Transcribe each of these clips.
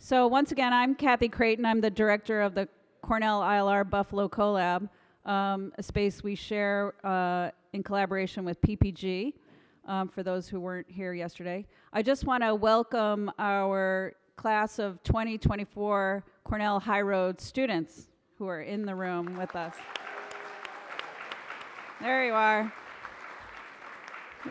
So once again, I'm Kathy Creighton. I'm the director of the Cornell ILR Buffalo Collab, a space we share in collaboration with PPG, for those who weren't here yesterday. I just want to welcome our class of 2024 Cornell High Road students who are in the room with us. There you are.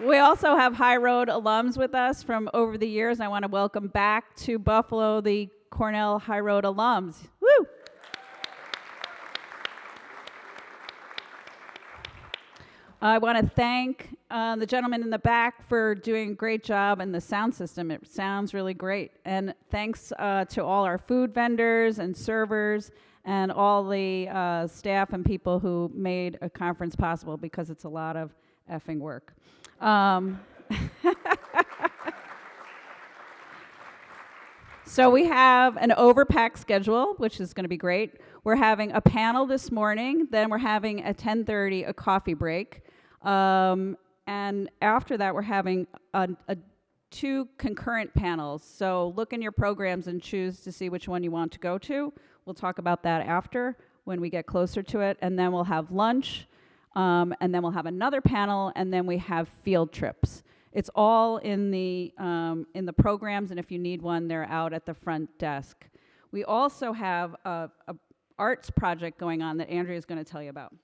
We also have High Road alums with us from over the years. I want to welcome back to Buffalo the Cornell High Road alums. Woo! I want to thank the gentleman in the back for doing a great job in the sound system. It sounds really great. And thanks to all our food vendors and servers and all the staff and people who made a conference possible, because it's a lot of effing work. So we have an overpacked schedule, which is going to be great. We're having a panel this morning, then we're having at 10:30 a coffee break. And after that, we're having two concurrent panels. So look in your programs and choose to see which one you want to go to. We'll talk about that after, when we get closer to it. And then we'll have lunch. And then we'll have another panel, and then we have field trips. It's all in the programs, and if you need one, they're out at the front desk. We also have a arts project going on that Andrea is going to tell you about.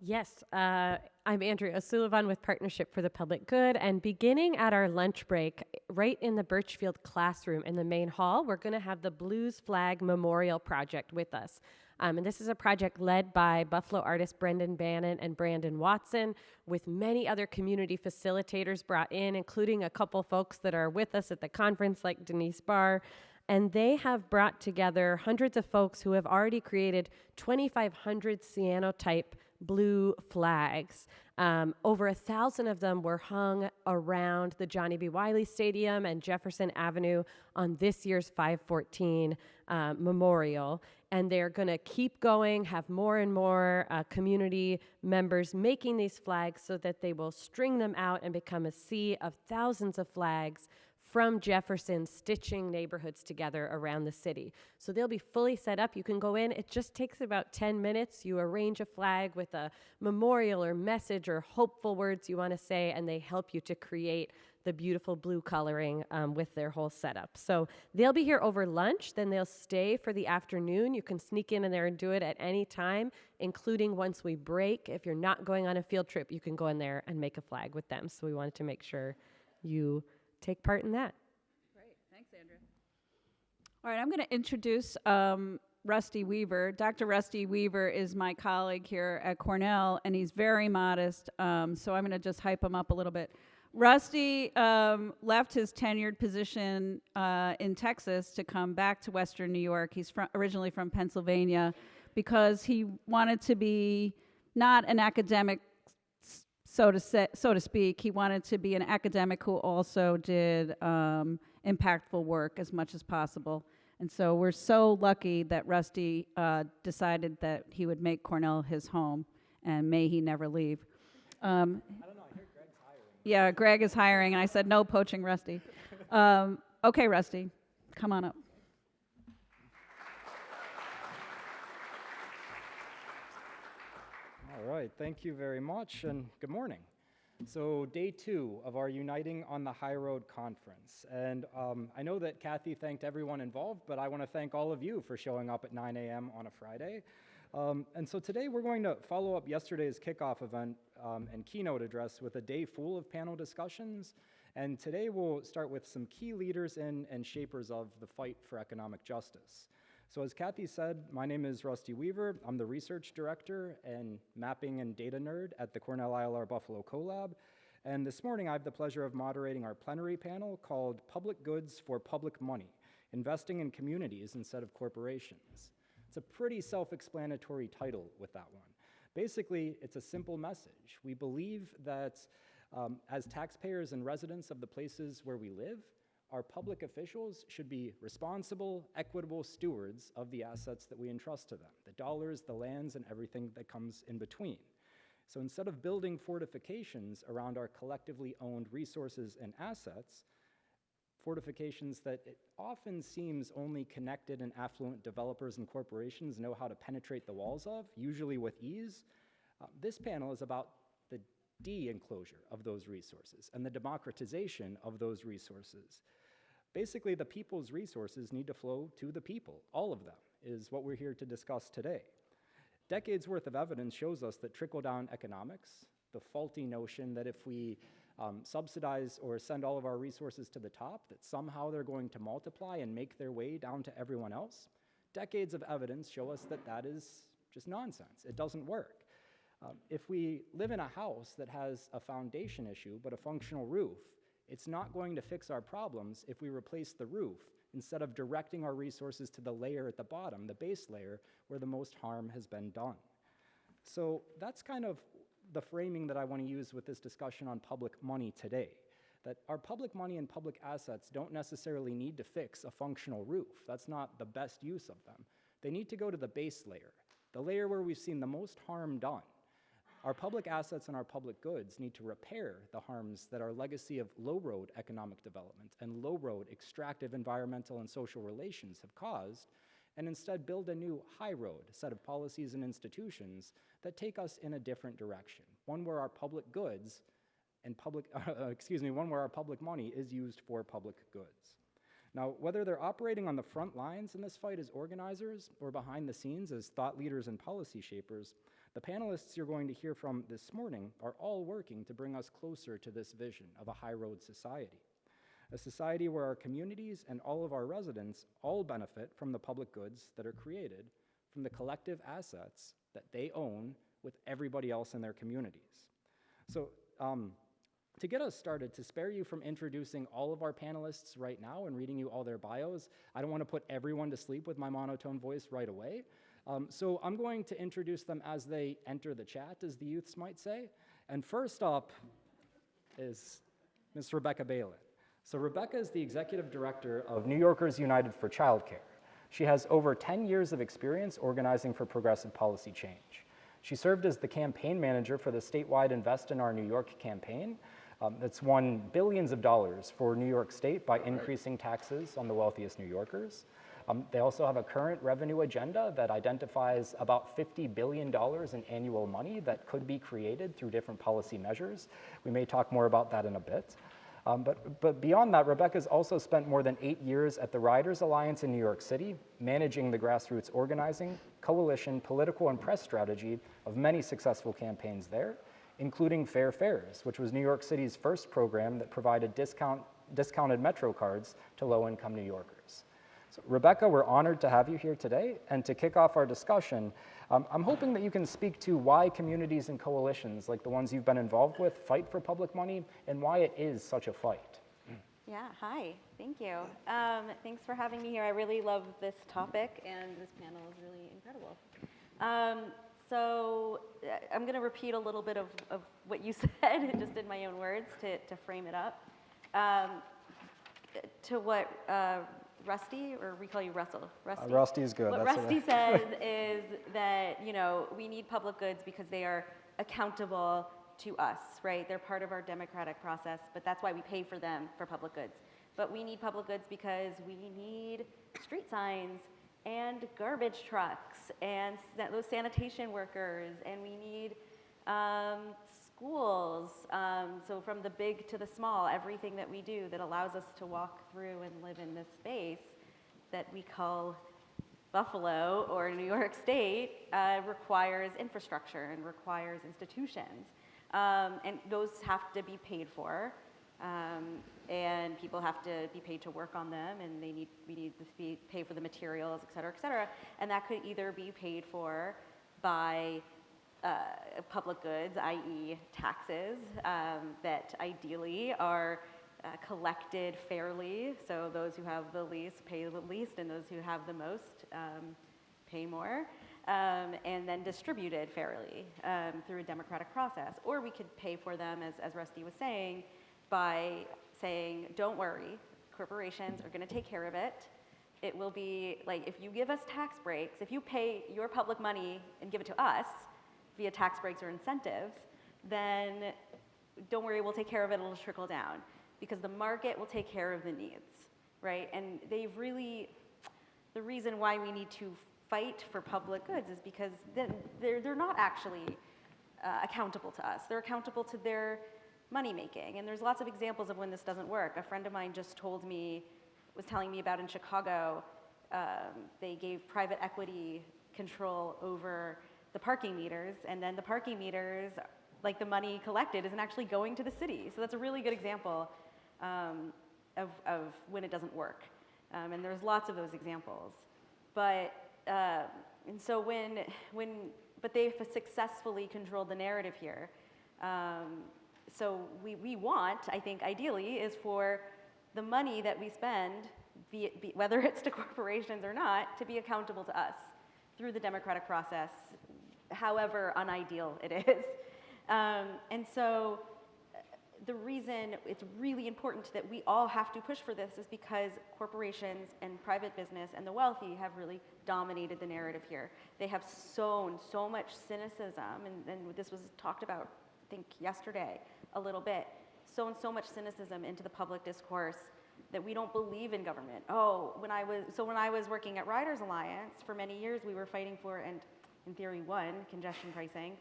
Yes, I'm Andrea O'Sullivan with Partnership for the Public Good, and beginning at our lunch break, right in the Birchfield classroom in the main hall, we're going to have the Blues Flag Memorial Project with us. And this is a project led by Buffalo artists Brendan Bannon and Brandon Watson, with many other community facilitators brought in, including a couple folks that are with us at the conference, like Denise Barr. And they have brought together hundreds of folks who have already created 2,500 cyanotype blue flags. Over 1,000 of them were hung around the Johnny B. Wiley Stadium and Jefferson Avenue on this year's 514 memorial. And they're going to keep going, have more and more community members making these flags so that they will string them out and become a sea of thousands of flags from Jefferson, stitching neighborhoods together around the city. So they'll be fully set up. You can go in. It just takes about 10 minutes. You arrange a flag with a memorial or message or hopeful words you want to say, and they help you to create the beautiful blue coloring with their whole setup. So they'll be here over lunch, then they'll stay for the afternoon. You can sneak in there and do it at any time, including once we break. If you're not going on a field trip, you can go in there and make a flag with them. So we wanted to make sure you take part in that. Great, thanks, Andrea. All right, I'm going to introduce Rusty Weaver. Dr. Rusty Weaver is my colleague here at Cornell, and he's very modest, so I'm going to just hype him up a little bit. Rusty left his tenured position in Texas to come back to Western New York. He's originally from Pennsylvania, because he wanted to be not an academic, so to speak. He wanted to be an academic who also did impactful work as much as possible. And so we're so lucky that Rusty decided that he would make Cornell his home, and may he never leave. I don't know, I hear Greg's hiring. Yeah, Greg is hiring, and I said no poaching Rusty. Okay, Rusty, come on up. All right, thank you very much, and good morning. So day 2 of our Uniting on the High Road conference. And I know that Kathy thanked everyone involved, but I want to thank all of you for showing up at 9 a.m. on a Friday. And so today we're going to follow up yesterday's kickoff event and keynote address with a day full of panel discussions. And today we'll start with some key leaders in and shapers of the fight for economic justice. So as Kathy said, my name is Rusty Weaver. I'm the research director and mapping and data nerd at the Cornell ILR Buffalo Collab. And this morning I have the pleasure of moderating our plenary panel called Public Goods for Public Money, Investing in Communities Instead of Corporations. It's a pretty self-explanatory title with that one. Basically, it's a simple message. We believe that as taxpayers and residents of the places where we live, our public officials should be responsible, equitable stewards of the assets that we entrust to them, the dollars, the lands, and everything that comes in between. So instead of building fortifications around our collectively owned resources and assets, fortifications that it often seems only connected and affluent developers and corporations know how to penetrate the walls of, usually with ease. This panel is about the de-enclosure of those resources and the democratization of those resources. Basically, the people's resources need to flow to the people. All of them is what we're here to discuss today. Decades worth of evidence shows us that trickle-down economics, the faulty notion that if we subsidize or send all of our resources to the top, that somehow they're going to multiply and make their way down to everyone else. Decades of evidence show us that that is just nonsense. It doesn't work. If we live in a house that has a foundation issue but a functional roof, it's not going to fix our problems if we replace the roof instead of directing our resources to the layer at the bottom, the base layer, where the most harm has been done. So that's kind of the framing that I want to use with this discussion on public money today, that our public money and public assets don't necessarily need to fix a functional roof. That's not the best use of them. They need to go to the base layer, the layer where we've seen the most harm done. Our public assets and our public goods need to repair the harms that our legacy of low-road economic development and low-road extractive environmental and social relations have caused, and instead build a new high-road set of policies and institutions that take us in a different direction, one where our public goods and one where our public money is used for public goods. Now, whether they're operating on the front lines in this fight as organizers or behind the scenes as thought leaders and policy shapers, the panelists you're going to hear from this morning are all working to bring us closer to this vision of a high-road society. A society where our communities and all of our residents all benefit from the public goods that are created from the collective assets that they own with everybody else in their communities. So to get us started, to spare you from introducing all of our panelists right now and reading you all their bios, I don't want to put everyone to sleep with my monotone voice right away. So I'm going to introduce them as they enter the chat, as the youths might say. And first up is Ms. Rebecca Bailin. So Rebecca is the executive director of New Yorkers United for Childcare. She has over 10 years of experience organizing for progressive policy change. She served as the campaign manager for the statewide Invest in Our New York campaign that's won billions of dollars for New York State by increasing taxes on the wealthiest New Yorkers. They also have a current revenue agenda that identifies about $50 billion in annual money that could be created through different policy measures. We may talk more about that in a bit. But beyond that, Rebecca's also spent more than 8 years at the Riders Alliance in New York City, managing the grassroots organizing, coalition, political, and press strategy of many successful campaigns there, including Fair Fares, which was New York City's first program that provided discounted Metro cards to low-income New Yorkers. So, Rebecca, we're honored to have you here today, and to kick off our discussion, I'm hoping that you can speak to why communities and coalitions like the ones you've been involved with fight for public money and why it is such a fight. Yeah, hi, thank you. Thanks for having me here. I really love this topic, and this panel is really incredible. So I'm going to repeat a little bit of what you said, just in my own words, to frame it up. To what Rusty, or we call you Russell? Rusty? Rusty's good. What Rusty says is that, you know, we need public goods because they are accountable to us, right? They're part of our democratic process, but that's why we pay for them, for public goods. But we need public goods because we need street signs and garbage trucks and those sanitation workers, and we need schools, so from the big to the small, everything that we do that allows us to walk through and live in this space that we call Buffalo or New York State requires infrastructure and requires institutions. And those have to be paid for, and people have to be paid to work on them, and we need to pay for the materials, et cetera, and that could either be paid for by public goods, i.e. taxes, that ideally are collected fairly, so those who have the least pay the least, and those who have the most pay more, and then distributed fairly through a democratic process. Or we could pay for them, as Rusty was saying, by saying, don't worry, corporations are going to take care of it. It will be like, if you give us tax breaks, if you pay your public money and give it to us via tax breaks or incentives, then don't worry, we'll take care of it, it'll trickle down. because the market will take care of the needs, right? And they've really, the reason why we need to fight for public goods is because then they're not actually accountable to us. They're accountable to their money making. And there's lots of examples of when this doesn't work. A friend of mine just was telling me about in Chicago, they gave private equity control over the parking meters, and then the parking meters, like the money collected, isn't actually going to the city. So that's a really good example of when it doesn't work. And there's lots of those examples. But, and so but they've successfully controlled the narrative here. So we want, I think, ideally, is for the money that we spend, whether it's to corporations or not, to be accountable to us through the democratic process, however unideal it is. And so the reason it's really important that we all have to push for this is because corporations and private business and the wealthy have really dominated the narrative here. They have sown so much cynicism, and this was talked about, I think, yesterday a little bit, sown so much cynicism into the public discourse that we don't believe in government. When I was working at Riders Alliance, for many years we were fighting for, and in theory won, congestion pricing.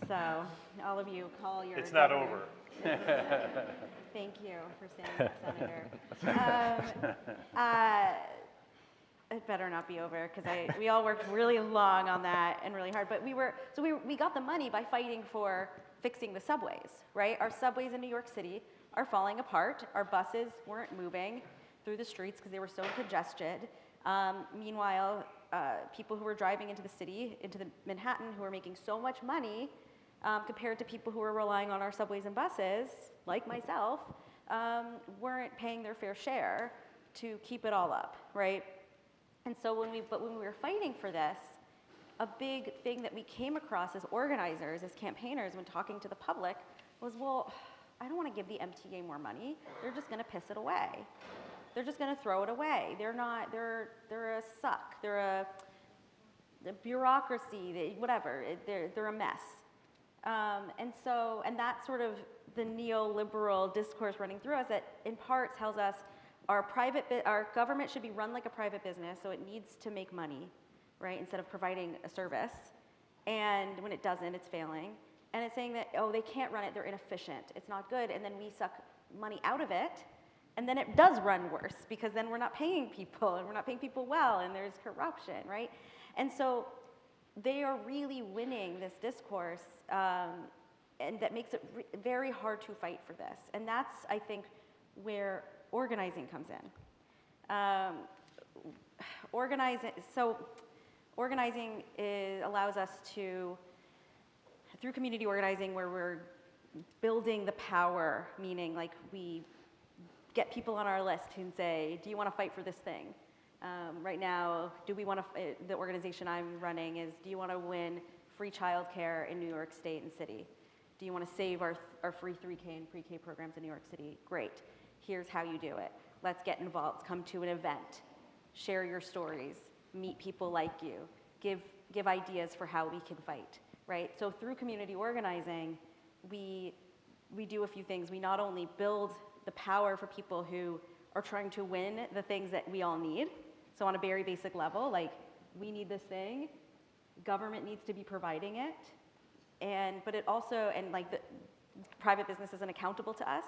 So all of you call your It's not governor. over. Thank you for saying that, Senator. It better not be over, because we all worked really long on that and really hard. But we got the money by fighting for fixing the subways, right? Our subways in New York City are falling apart. Our buses weren't moving through the streets because they were so congested. Meanwhile, people who were driving into the city, into the Manhattan, who were making so much money compared to people who were relying on our subways and buses, like myself, weren't paying their fair share to keep it all up, right? And so when we were fighting for this, a big thing that we came across as organizers, as campaigners, when talking to the public was, well, I don't want to give the MTA more money. They're just going to piss it away. They're just going to throw it away. They're a suck. They're a bureaucracy, whatever. They're a mess. And that's sort of the neoliberal discourse running through us that in part tells us our government should be run like a private business, so it needs to make money, right, instead of providing a service. And when it doesn't, it's failing. And it's saying that, they can't run it, they're inefficient, it's not good, and then we suck money out of it, and then it does run worse, because then we're not paying people, and we're not paying people well, and there's corruption, right? And so they are really winning this discourse, and that makes it very hard to fight for this. And that's, I think, where organizing comes in. Organizing allows us to, through community organizing, where we're building the power, meaning like we get people on our list and say, do you want to fight for this thing? Right now, the organization I'm running is, do you want to win free childcare in New York State and City? Do you want to save our free 3K and pre-K programs in New York City? Great. Here's how you do it. Let's get involved. Come to an event. Share your stories. Meet people like you. Give ideas for how we can fight, right? So through community organizing, we do a few things. We not only build the power for people who are trying to win the things that we all need. So on a very basic level, like, we need this thing. Government needs to be providing it. But it also, the private business isn't accountable to us.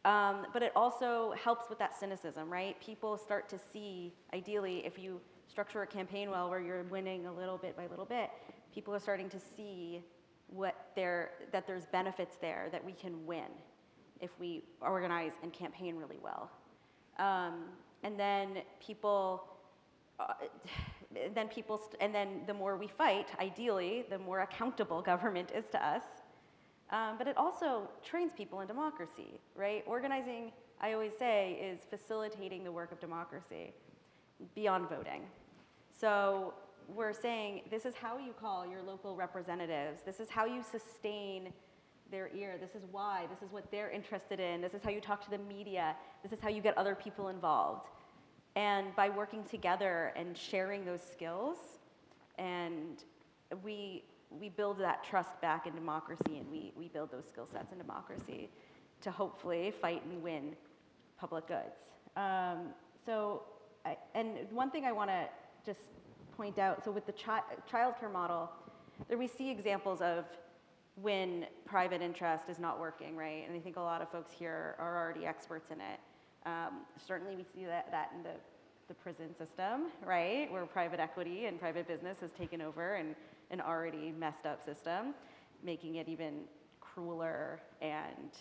But it also helps with that cynicism, right? People start to see, ideally, if you structure a campaign well where you're winning a little bit by little bit, people are starting to see that there's benefits there, that we can win if we organize and campaign really well. And then the more we fight, ideally, the more accountable government is to us. But it also trains people in democracy, right? Organizing, I always say, is facilitating the work of democracy beyond voting. So we're saying, this is how you call your local representatives. This is how you sustain their ear. This is why. This is what they're interested in. This is how you talk to the media. This is how you get other people involved. And by working together and sharing those skills, and we build that trust back in democracy, and we build those skill sets in democracy. to hopefully fight and win public goods. And one thing I want to just point out, so with the childcare model, there we see examples of when private interest is not working, right? And I think a lot of folks here are already experts in it. Certainly we see that in the prison system, right? Where private equity and private business has taken over an already messed up system, making it even crueler and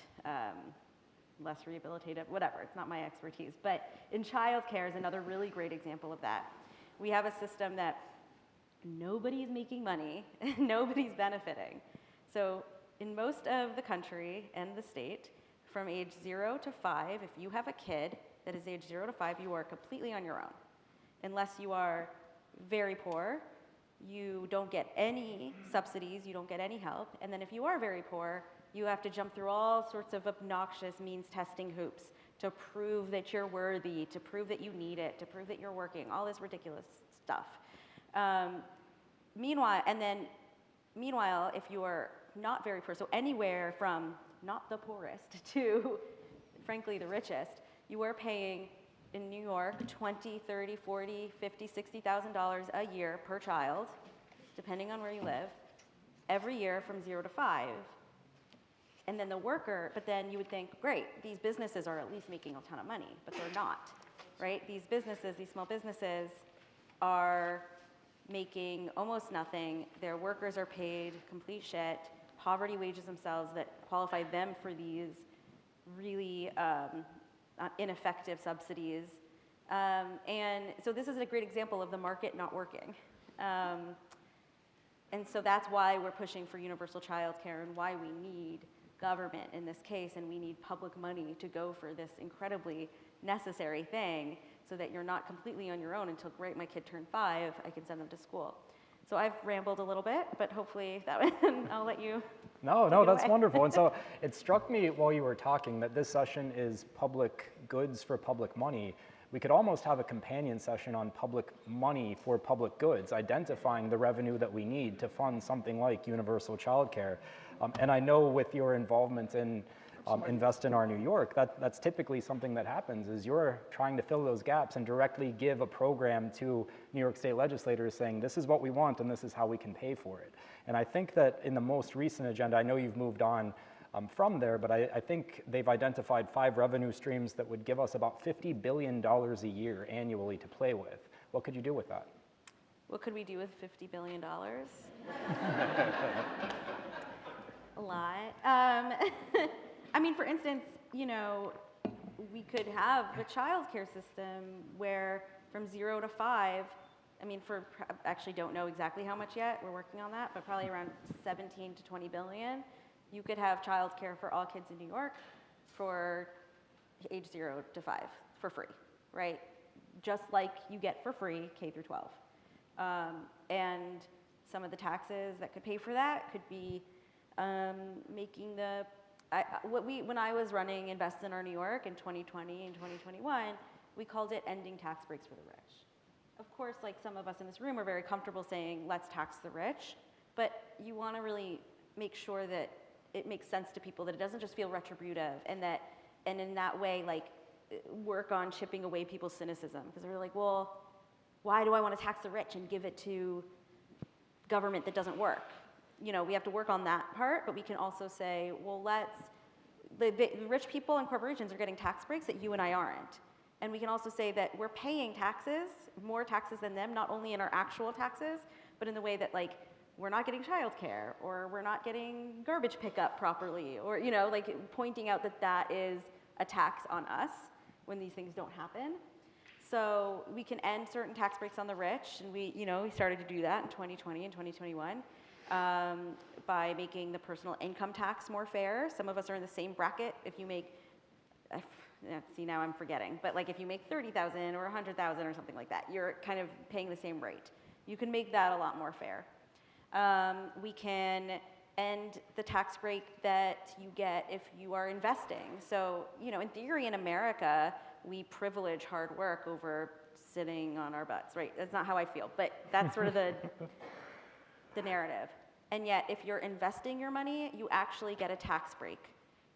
less rehabilitative, whatever, it's not my expertise. But in childcare is another really great example of that. We have a system that nobody's making money, nobody's benefiting. So in most of the country and the state, from age 0 to 5, if you have a kid that is age 0 to 5, you are completely on your own. Unless you are very poor, you don't get any subsidies, you don't get any help. And then if you are very poor, you have to jump through all sorts of obnoxious means testing hoops to prove that you're worthy, to prove that you need it, to prove that you're working, all this ridiculous stuff. Meanwhile, if you are not very poor, so anywhere from not the poorest to, frankly, the richest, you are paying in New York $20,000, $30,000, $40,000, $50,000, $60,000 a year per child, depending on where you live, every year from 0 to 5. And then but then you would think, great, these businesses are at least making a ton of money, but they're not, right? These small businesses are making almost nothing. Their workers are paid complete shit, poverty wages themselves that qualify them for these really ineffective subsidies. And so this is a great example of the market not working. And so that's why we're pushing for universal childcare and why we need government in this case, and we need public money to go for this incredibly necessary thing so that you're not completely on your own until, great, my kid turned 5, I can send them to school. So I've rambled a little bit, but hopefully I'll let you. No, that's wonderful. And so it struck me while you were talking that this session is public goods for public money. We could almost have a companion session on public money for public goods, identifying the revenue that we need to fund something like universal childcare. And I know with your involvement in Invest in Our New York, that's typically something that happens, is you're trying to fill those gaps and directly give a program to New York State legislators saying, this is what we want and this is how we can pay for it. And I think that in the most recent agenda, I know you've moved on from there, but I think they've identified 5 revenue streams that would give us about $50 billion a year annually to play with. What could you do with that? What could we do with $50 billion? A lot. I mean, for instance, we could have a childcare system where from 0 to 5, actually don't know exactly how much yet, we're working on that, but probably around 17 to 20 billion. You could have childcare for all kids in New York for age 0 to 5 for free, right? Just like you get for free K through 12. And some of the taxes that could pay for that could be making when I was running Invest in Our New York in 2020 and 2021, we called it ending tax breaks for the rich. Of course, like some of us in this room are very comfortable saying, let's tax the rich, but you want to really make sure that it makes sense to people, that it doesn't just feel retributive, and in that way, like, work on chipping away people's cynicism, because they're like, well, why do I want to tax the rich and give it to government that doesn't work? We have to work on that part, but we can also say, well, the rich people and corporations are getting tax breaks that you and I aren't. And we can also say that we're paying taxes, more taxes than them, not only in our actual taxes, but in the way that, like, we're not getting childcare, or we're not getting garbage pickup properly, or, pointing out that is a tax on us when these things don't happen. So we can end certain tax breaks on the rich, and we started to do that in 2020 and 2021 by making the personal income tax more fair. Some of us are in the same bracket. If you make, see, now I'm forgetting, but like if you make 30,000 or 100,000 or something like that, you're kind of paying the same rate. You can make that a lot more fair. We can end the tax break that you get if you are investing. So, in theory in America, we privilege hard work over sitting on our butts, right? That's not how I feel, but that's sort of the narrative. And yet, if you're investing your money, you actually get a tax break.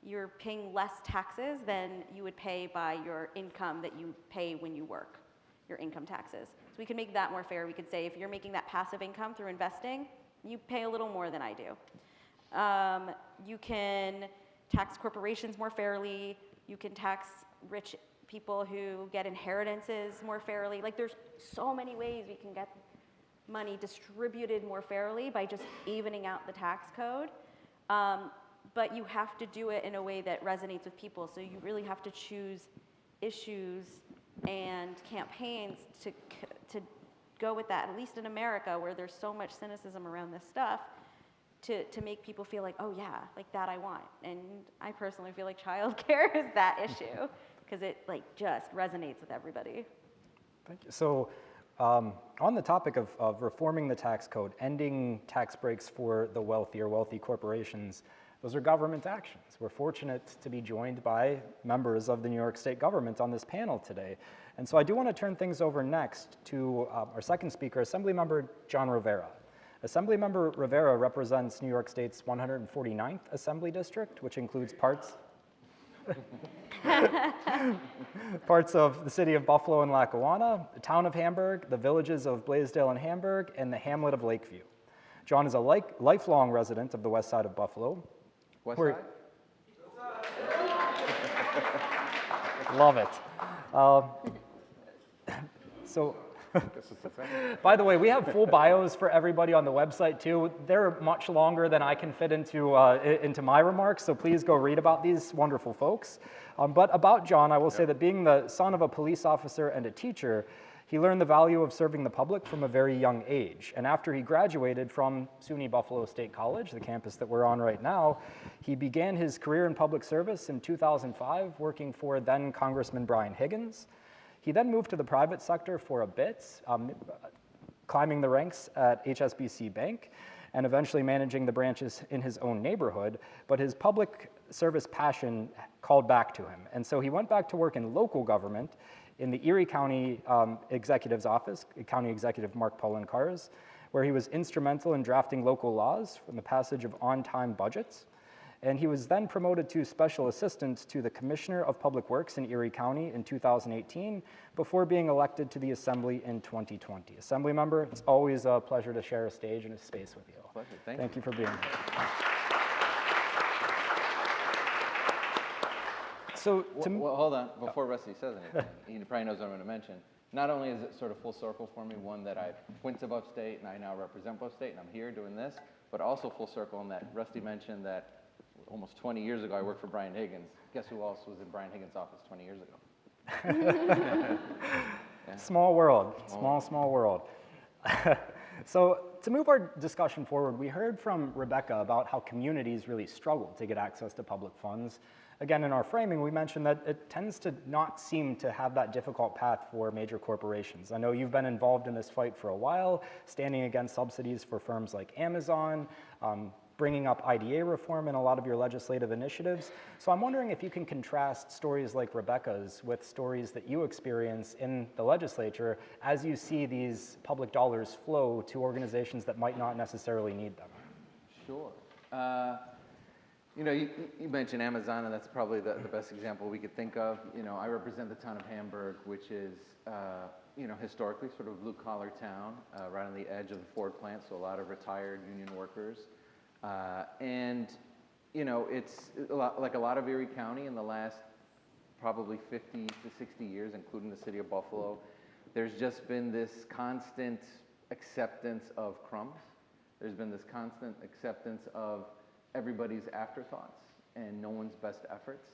you're paying less taxes than you would pay by your income that you pay when you work, your income taxes. So we could make that more fair. We could say if you're making that passive income through investing, you pay a little more than I do. You can tax corporations more fairly. You can tax rich people who get inheritances more fairly. Like there's so many ways we can get money distributed more fairly by just evening out the tax code. But you have to do it in a way that resonates with people. So you really have to choose issues and campaigns to go with that, at least in America, where there's so much cynicism around this stuff, to make people feel like, oh yeah, like that I want. And I personally feel like childcare is that issue, because it like just resonates with everybody. Thank you. So on the topic of reforming the tax code, ending tax breaks for the wealthy or wealthy corporations, those are government actions. We're fortunate to be joined by members of the New York State government on this panel today. And so I do want to turn things over next to our second speaker, Assemblymember Jon Rivera. Assemblymember Rivera represents New York State's 149th Assembly District, which includes parts of the city of Buffalo and Lackawanna, the town of Hamburg, the villages of Blaisdell and Hamburg, and the hamlet of Lakeview. Jon is a lifelong resident of the west side of Buffalo. West side? Love it. By the way, we have full bios for everybody on the website too. They're much longer than I can fit into my remarks, so please go read about these wonderful folks. But about Jon, I will say that being the son of a police officer and a teacher, he learned the value of serving the public from a very young age. And after he graduated from SUNY Buffalo State College, the campus that we're on right now, he began his career in public service in 2005, working for then Congressman Brian Higgins. He then moved to the private sector for a bit, climbing the ranks at HSBC Bank and eventually managing the branches in his own neighborhood, but his public service passion called back to him. And so he went back to work in local government in the Erie County Executive's office, County Executive Mark Pullen-Kars, where he was instrumental in drafting local laws from the passage of on-time budgets. And he was then promoted to special assistant to the Commissioner of Public Works in Erie County in 2018, before being elected to the Assembly in 2020. Assembly member, it's always a pleasure to share a stage and a space with you. Pleasure. Thank you for being here. So, well, hold on. Before Rusty says anything, he probably knows what I'm going to mention. Not only is it sort of full circle for me, one that I went to Buff State and I now represent Buff State and I'm here doing this, but also full circle in that Rusty mentioned that almost 20 years ago I worked for Brian Higgins. Guess who else was in Brian Higgins' office 20 years ago? Yeah. Small world, small world. So to move our discussion forward, we heard from Rebecca about how communities really struggle to get access to public funds. Again, in our framing, we mentioned that it tends to not seem to have that difficult path for major corporations. I know you've been involved in this fight for a while, standing against subsidies for firms like Amazon, bringing up IDA reform in a lot of your legislative initiatives. So I'm wondering if you can contrast stories like Rebecca's with stories that you experience in the legislature as you see these public dollars flow to organizations that might not necessarily need them. Sure. You know, you mentioned Amazon, and that's probably the best example we could think of. You know, I represent the town of Hamburg, which is, you know, historically sort of blue-collar town, right on the edge of the Ford plant, so a lot of retired union workers. And, you know, it's like a lot of Erie County in the last probably 50 to 60 years, including the city of Buffalo, there's just been this constant acceptance of crumbs. There's been this constant acceptance of everybody's afterthoughts and no one's best efforts.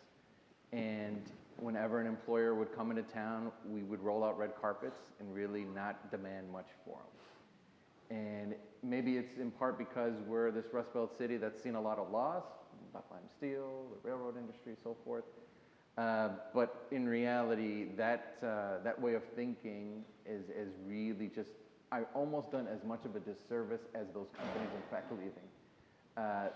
And whenever an employer would come into town, we would roll out red carpets and really not demand much for them. And maybe it's in part because we're this Rust Belt city that's seen a lot of loss, Buckline Steel, the railroad industry, so forth. But in reality, that way of thinking is really just, I've almost done as much of a disservice as those companies in fact leaving.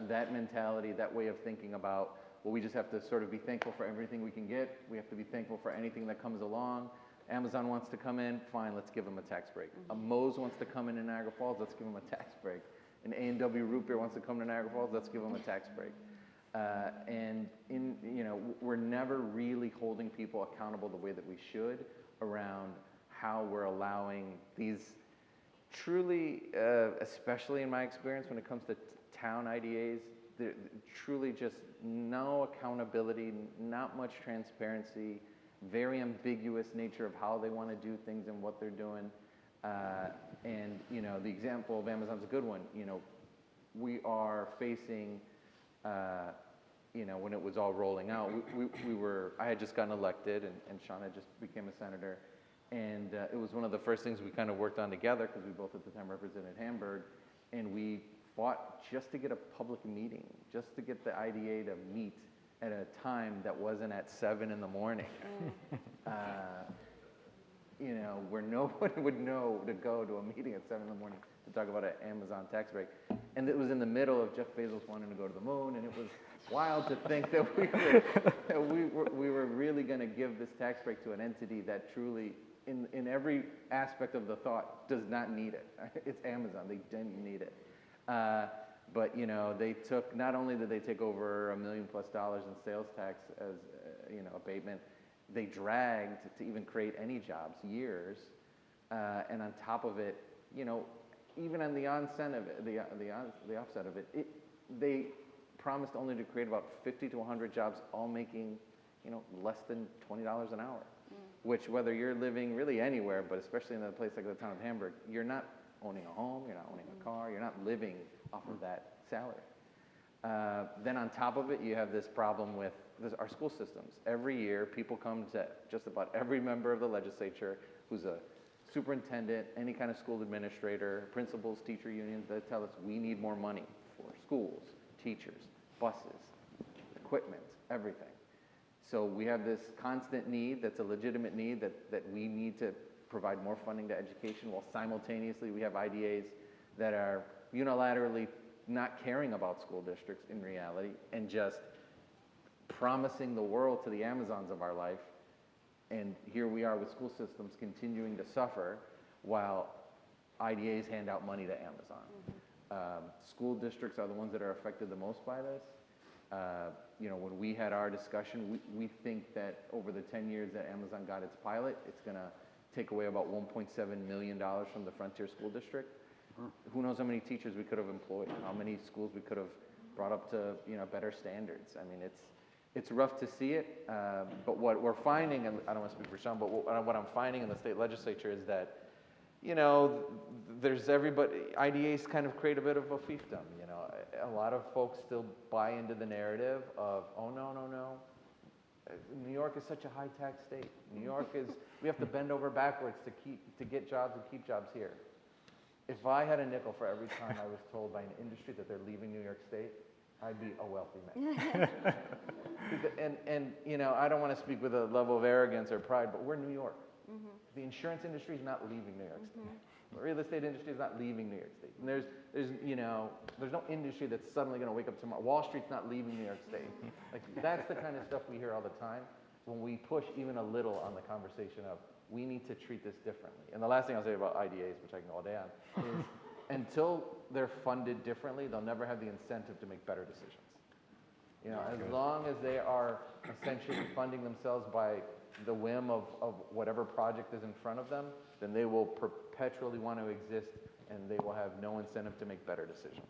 That mentality, that way of thinking about, well, we just have to sort of be thankful for everything we can get. We have to be thankful for anything that comes along. Amazon wants to come in, fine, let's give them a tax break. A Moe's wants to come in Niagara Falls, let's give them a tax break. An A&W Root Beer wants to come to Niagara Falls, let's give them a tax break. And we're never really holding people accountable the way that we should around how we're allowing these truly, especially in my experience when it comes to town IDAs, truly just no accountability, not much transparency, very ambiguous nature of how they want to do things and what they're doing. And the example of Amazon's a good one. We are facing, when it was all rolling out, I had just gotten elected, and Sean had just became a senator. And it was one of the first things we kind of worked on together, because we both at the time represented Hamburg, and we fought just to get a public meeting, just to get the IDA to meet at a time that wasn't at 7 in the morning. Where no one would know to go to a meeting at 7 in the morning to talk about an Amazon tax break. And it was in the middle of Jeff Bezos wanting to go to the moon, and it was wild to think that we were really going to give this tax break to an entity that truly, in every aspect of the thought, does not need it. It's Amazon. They didn't need it. But they took, not only did they take over $1 million+ in sales tax as abatement, they dragged to even create any jobs years, and on top of it, even on the onset of it, the offset of it, they promised only to create about 50 to 100 jobs, all making less than $20 an hour. Which, whether you're living really anywhere, but especially in a place like the town of Hamburg, you're not owning a home, you're not owning a car, you're not living off of that salary. Then on top of it, you have this problem with our school systems. Every year, people come to just about every member of the legislature who's a superintendent, any kind of school administrator, principals, teacher unions, that tell us we need more money for schools, teachers, buses, equipment, everything. So we have this constant need that's a legitimate need that we need to provide more funding to education, while simultaneously we have IDAs that are unilaterally not caring about school districts in reality and just promising the world to the Amazons of our life. And here we are with school systems continuing to suffer while IDAs hand out money to Amazon. School districts are the ones that are affected the most by this. When we had our discussion, we think that over the 10 years that Amazon got its pilot, it's going to take away about $1.7 million from the Frontier School District. Who knows how many teachers we could have employed, how many schools we could have brought up to better standards. I mean, it's rough to see it, but what we're finding, and I don't want to speak for Sean, but what I'm finding in the state legislature is that there's everybody, IDAs kind of create a bit of a fiefdom. A lot of folks still buy into the narrative of, oh, no. New York is such a high tax state. New York is, we have to bend over backwards to get jobs and keep jobs here. If I had a nickel for every time I was told by an industry that they're leaving New York State, I'd be a wealthy man. and I don't want to speak with a level of arrogance or pride, but we're New York. The insurance industry is not leaving New York State. The real estate industry is not leaving New York State. And there's no industry that's suddenly going to wake up tomorrow. Wall Street's not leaving New York State. Like, that's the kind of stuff we hear all the time when we push even a little on the conversation of we need to treat this differently. And the last thing I'll say about IDAs, which I can go all day on, is until they're funded differently, they'll never have the incentive to make better decisions. As long as they are essentially funding themselves by the whim of whatever project is in front of them, then they will perpetually want to exist, and they will have no incentive to make better decisions.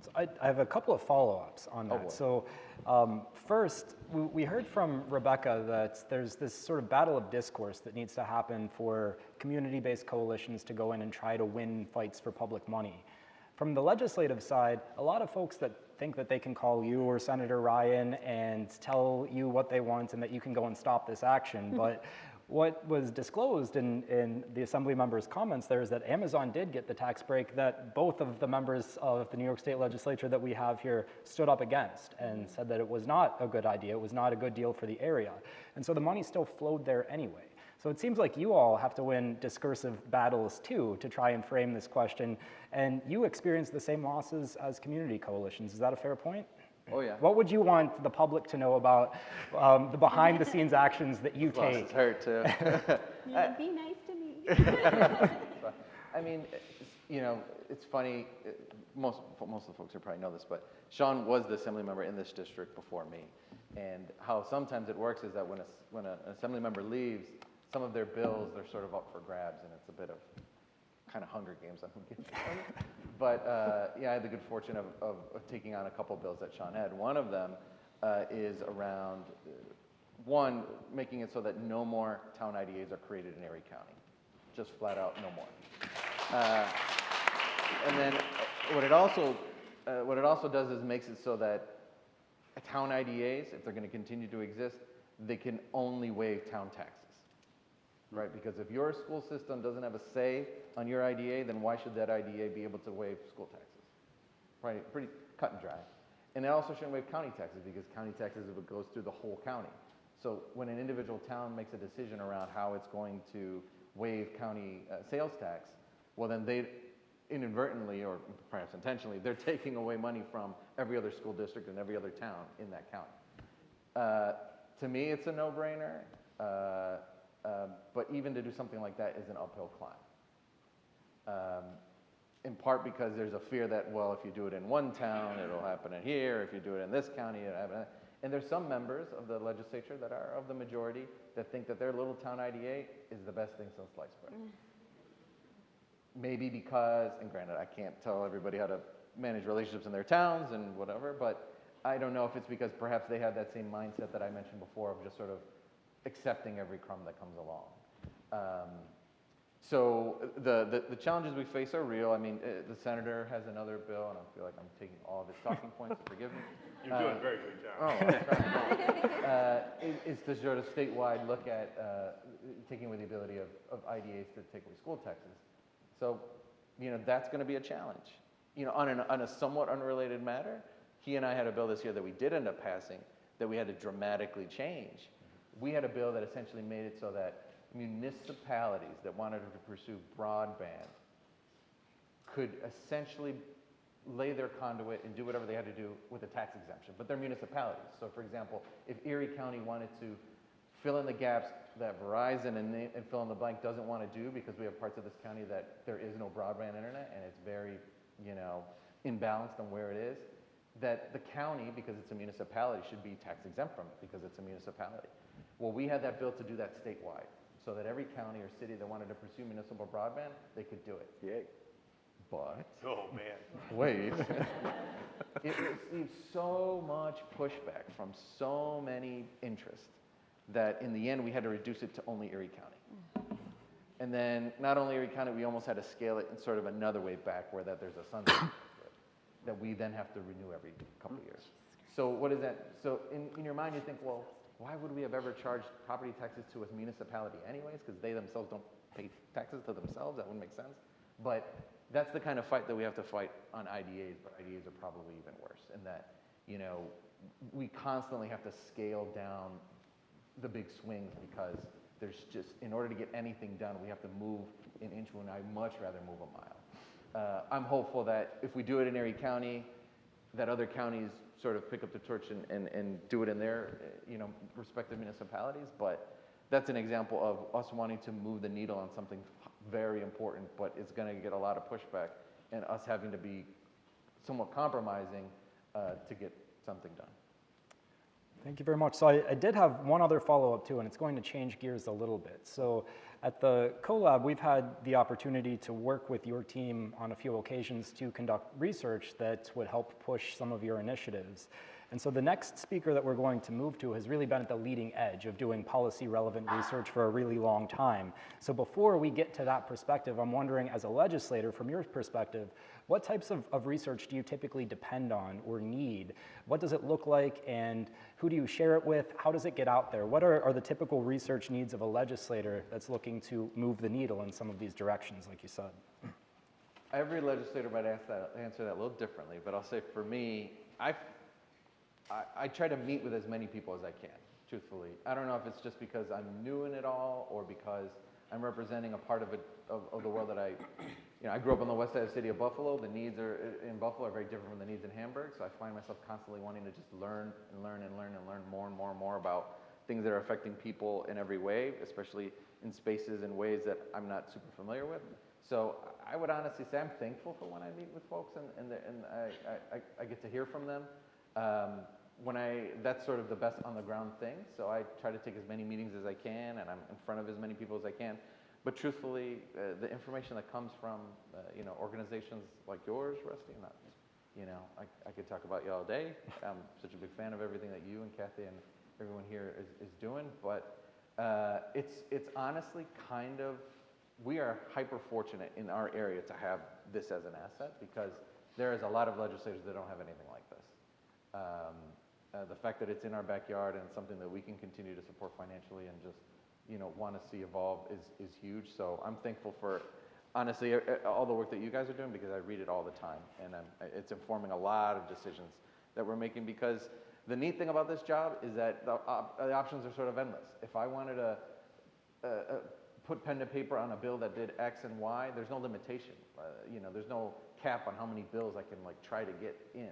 So I have a couple of follow-ups on that. Oh, so first, we heard from Rebecca that there's this sort of battle of discourse that needs to happen for community-based coalitions to go in and try to win fights for public money. From the legislative side, a lot of folks that think that they can call you or Senator Ryan and tell you what they want and that you can go and stop this action. But what was disclosed in the Assembly members' comments there is that Amazon did get the tax break that both of the members of the New York State Legislature that we have here stood up against and said that it was not a good idea, it was not a good deal for the area. And so the money still flowed there anyway. So it seems like you all have to win discursive battles too to try and frame this question, and you experience the same losses as community coalitions. Is that a fair point? Oh, yeah. What would you want the public to know about the behind-the-scenes actions that you take? Losses hurt too. Be nice to me. I mean, it's funny. most of the folks here probably know this, but Sean was the assembly member in this district before me. And how sometimes it works is that when an assembly member leaves, some of their bills, they're sort of up for grabs, and it's a bit of kind of Hunger Games on who gets them. But yeah, I had the good fortune of taking on a couple bills that Sean had. One of them is around, one, making it so that no more town IDAs are created in Erie County. Just flat out, no more. And then what it also does is makes it so that town IDAs, if they're going to continue to exist, they can only waive town taxes, right? Because if your school system doesn't have a say on your IDA, then why should that IDA be able to waive school taxes? Right? Pretty cut and dry. And it also shouldn't waive county taxes because county taxes is what goes through the whole county. So when an individual town makes a decision around how it's going to waive county sales tax, well then they inadvertently, or perhaps intentionally, they're taking away money from every other school district and every other town in that county. To me, it's a no-brainer, but even to do something like that is an uphill climb. In part because there's a fear that, well, if you do it in one town, it'll happen in here. If you do it in this county, it'll happen. And there's some members of the legislature that are of the majority that think that their little town IDA is the best thing since sliced bread. Maybe because, and granted, I can't tell everybody how to manage relationships in their towns and whatever, but I don't know if it's because perhaps they have that same mindset that I mentioned before of just sort of accepting every crumb that comes along. So the challenges we face are real. I mean, the senator has another bill, and I feel like I'm taking all of his talking points, so forgive me. You're doing a very good job. Is to sort of statewide look at taking away the ability of IDAs to take away school taxes. So, you know, that's going to be a challenge. You know, on a somewhat unrelated matter, he and I had a bill this year that we did end up passing that we had to dramatically change. We had a bill that essentially made it so that municipalities that wanted to pursue broadband could essentially lay their conduit and do whatever they had to do with a tax exemption, but they're municipalities. So for example, if Erie County wanted to fill in the gaps that Verizon and fill in the blank doesn't want to do because we have parts of this county that there is no broadband internet and it's very, you know, imbalanced on where it is, that the county, because it's a municipality, should be tax exempt from it because it's a municipality. Well, we had that bill to do that statewide so that every county or city that wanted to pursue municipal broadband, they could do it. Yay. But, Oh, man. wait, it received so much pushback from so many interests that in the end we had to reduce it to only Erie County. And then not only Erie County, we almost had to scale it in sort of another way back where that there's a sunset that we then have to renew every couple of years. So what is that? So in your mind you think, well, why would we have ever charged property taxes to a municipality anyways? Because they themselves don't pay taxes to themselves. That wouldn't make sense. But that's the kind of fight that we have to fight on IDAs, but IDAs are probably even worse in that, you know, we constantly have to scale down the big swings because there's just, in order to get anything done, we have to move an inch when I'd much rather move a mile. I'm hopeful that if we do it in Erie County, that other counties sort of pick up the torch and do it in their, you know, respective municipalities, but that's an example of us wanting to move the needle on something very important, but it's going to get a lot of pushback and us having to be somewhat compromising to get something done. Thank you very much. So I did have one other follow-up too, and it's going to change gears a little bit. So at the CoLab, we've had the opportunity to work with your team on a few occasions to conduct research that would help push some of your initiatives. And so the next speaker that we're going to move to has really been at the leading edge of doing policy-relevant research for a really long time. So before we get to that perspective, I'm wondering, as a legislator, from your perspective, what types of research do you typically depend on or need? What does it look like, and who do you share it with? How does it get out there? What are the typical research needs of a legislator that's looking to move the needle in some of these directions, like you said? Every legislator might answer that a little differently, but I'll say for me, I try to meet with as many people as I can, truthfully. I don't know if it's just because I'm new in it all or because I'm representing a part of it, of the world that I grew up on the west side of the city of Buffalo. The needs in Buffalo are very different from the needs in Hamburg, so I find myself constantly wanting to just learn and learn and learn and learn more and more and more about things that are affecting people in every way, especially in spaces and ways that I'm not super familiar with. So I would honestly say I'm thankful for when I meet with folks and I get to hear from them. That's sort of the best on the ground thing. So I try to take as many meetings as I can, and I'm in front of as many people as I can. But truthfully, the information that comes from organizations like yours, Rusty, I could talk about you all day. I'm such a big fan of everything that you and Kathy and everyone here is doing. But it's honestly kind of, we are hyper fortunate in our area to have this as an asset, because there is a lot of legislators that don't have anything like this. The fact that it's in our backyard and something that we can continue to support financially and just want to see evolve is huge. So I'm thankful for, honestly, all the work that you guys are doing, because I read it all the time, and it's informing a lot of decisions that we're making. Because the neat thing about this job is that the options are sort of endless. If I wanted to put pen to paper on a bill that did X and Y, there's no limitation. There's no cap on how many bills I can try to get in.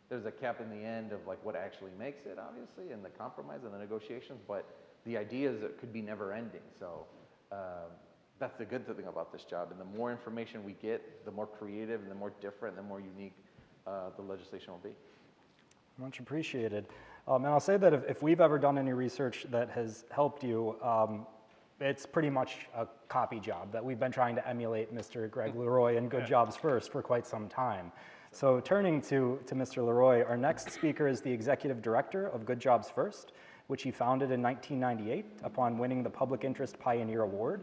There's a cap in the end of what actually makes it, obviously, and the compromise and the negotiations, but the ideas that could be never ending. So that's the good thing about this job. And the more information we get, the more creative and the more different and the more unique the legislation will be. Much appreciated. And I'll say that if we've ever done any research that has helped you, it's pretty much a copy job that we've been trying to emulate Mr. Greg LeRoy and Good Jobs First for quite some time. So turning to Mr. LeRoy, our next speaker is the Executive Director of Good Jobs First, which he founded in 1998 upon winning the Public Interest Pioneer Award.